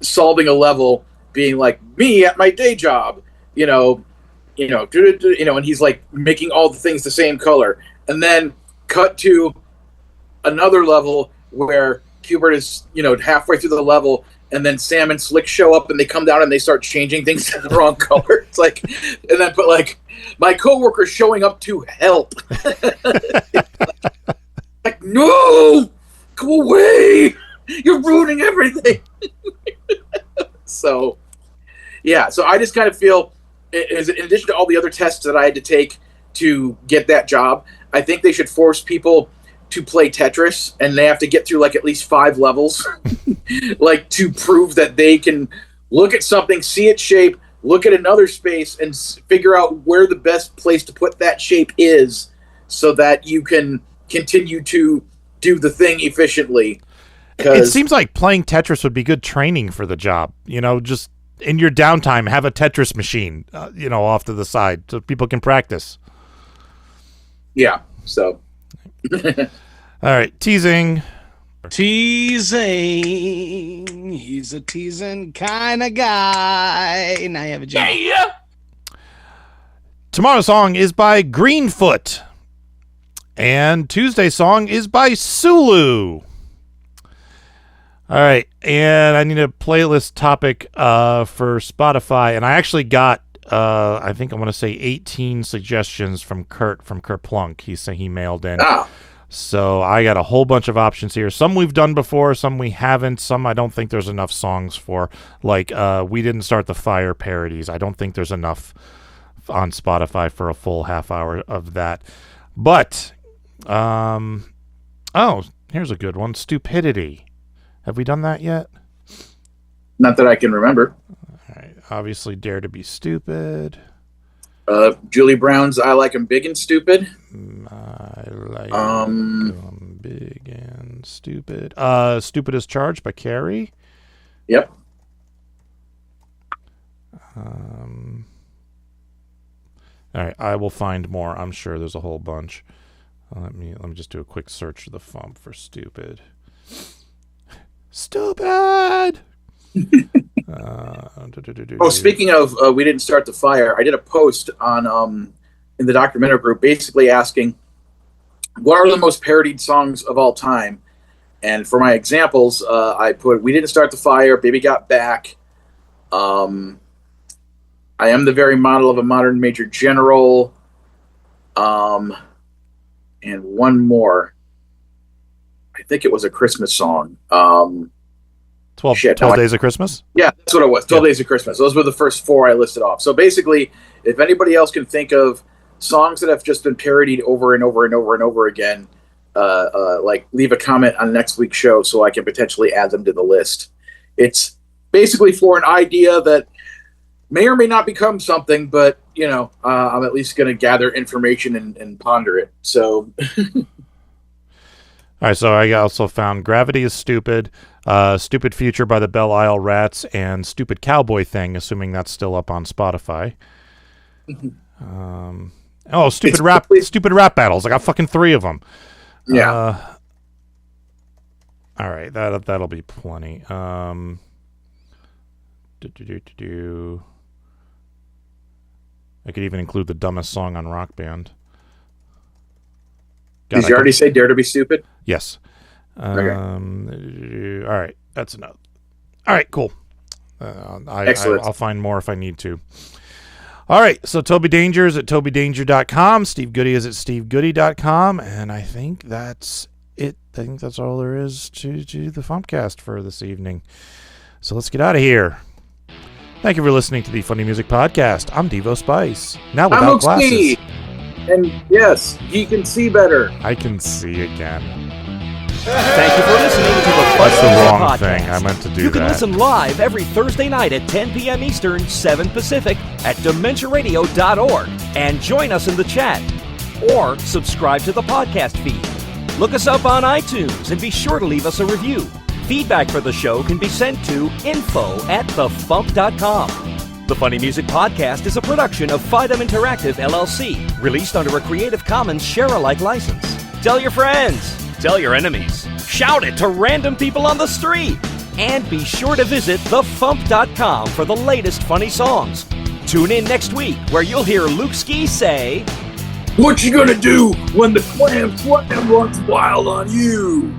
solving a level, being like, me at my day job, and he's, like, making all the things the same color. And then cut to another level where Qbert is, halfway through the level, and then Sam and Slick show up, and they come down and they start changing things to the wrong color. It's like, and then put, like, my coworker showing up to help. Like, no! Go away! You're ruining everything! So I just kind of feel, in addition to all the other tests that I had to take to get that job, I think they should force people to play Tetris, and they have to get through, like, at least 5 levels, like, to prove that they can look at something, see its shape, look at another space, and figure out where the best place to put that shape is so that you can continue to do the thing efficiently. It seems like playing Tetris would be good training for the job. Just in your downtime, have a Tetris machine, off to the side so people can practice. Yeah, so. All right, teasing. Teasing. He's a teasing kind of guy. Now you have a job. Yeah! Tomorrow's song is by Greenfoot. And Tuesday's song is by Sulu. All right, and I need a playlist topic for Spotify, and I actually got, I think I want to say 18 suggestions from Kurt Plunk. He mailed in. Ah. So I got a whole bunch of options here. Some we've done before, some we haven't, some I don't think there's enough songs for. Like, We Didn't Start the Fire parodies. I don't think there's enough on Spotify for a full half hour of that. But... here's a good one. Stupidity. Have we done that yet? Not that I can remember. All right. Obviously, Dare to Be Stupid. Julie Brown's I Like 'Em Big and Stupid. I Like 'Em Big and Stupid. Stupid as Charged by Carrie. Yep. All All right, I will find more. I'm sure there's a whole bunch. Let me just do a quick search of the FuMP for stupid. Stupid. Speaking of, we didn't start the fire. I did a post on in the documentary group, basically asking, what are the most parodied songs of all time? And for my examples, I put "We Didn't Start the Fire," "Baby Got Back," "I Am the Very Model of a Modern Major General," and one more. I think it was a Christmas song. 12 Days of Christmas? Yeah, that's what it was. 12 Days of Christmas. Those were the first 4 I listed off. So basically, if anybody else can think of songs that have just been parodied over and over and over and over again, leave a comment on next week's show so I can potentially add them to the list. It's basically for an idea that may or may not become something, but, I'm at least going to gather information and ponder it. So... All right, so I also found Gravity is Stupid, Stupid Future by the Belle Isle Rats, and Stupid Cowboy Thing, assuming that's still up on Spotify. Stupid rap battles. I got fucking 3 of them. Yeah. All right, that'll be plenty. I could even include the dumbest song on Rock Band. Did you already say Dare to be Stupid? Yes. Okay. All right, that's enough. All right, cool. Excellent. I'll find more if I need to. All right, so Toby Danger is at tobydanger.com. Steve Goodie is at stevegoodie.com. And I think that's it. I think that's all there is to the FuMPcast for this evening. So let's get out of here. Thank you for listening to the Funny Music Podcast. I'm Devo Spice. Now without glasses. And yes, he can see better. I can see again. Thank you for listening to the Funny That's the Music wrong Podcast. thing. I meant to do You can that. listen live every Thursday night at 10 p.m. Eastern, 7 Pacific at DementiaRadio.org and join us in the chat. Or subscribe to the podcast feed. Look us up on iTunes and be sure to leave us a review. Feedback for the show can be sent to info@thefump.com. The Funny Music Podcast is a production of Fidem Interactive, LLC, released under a Creative Commons share-alike license. Tell your friends, tell your enemies, shout it to random people on the street, and be sure to visit thefump.com for the latest funny songs. Tune in next week where you'll hear Luke Ski say, "What you gonna do when the Clam runs wild on you?"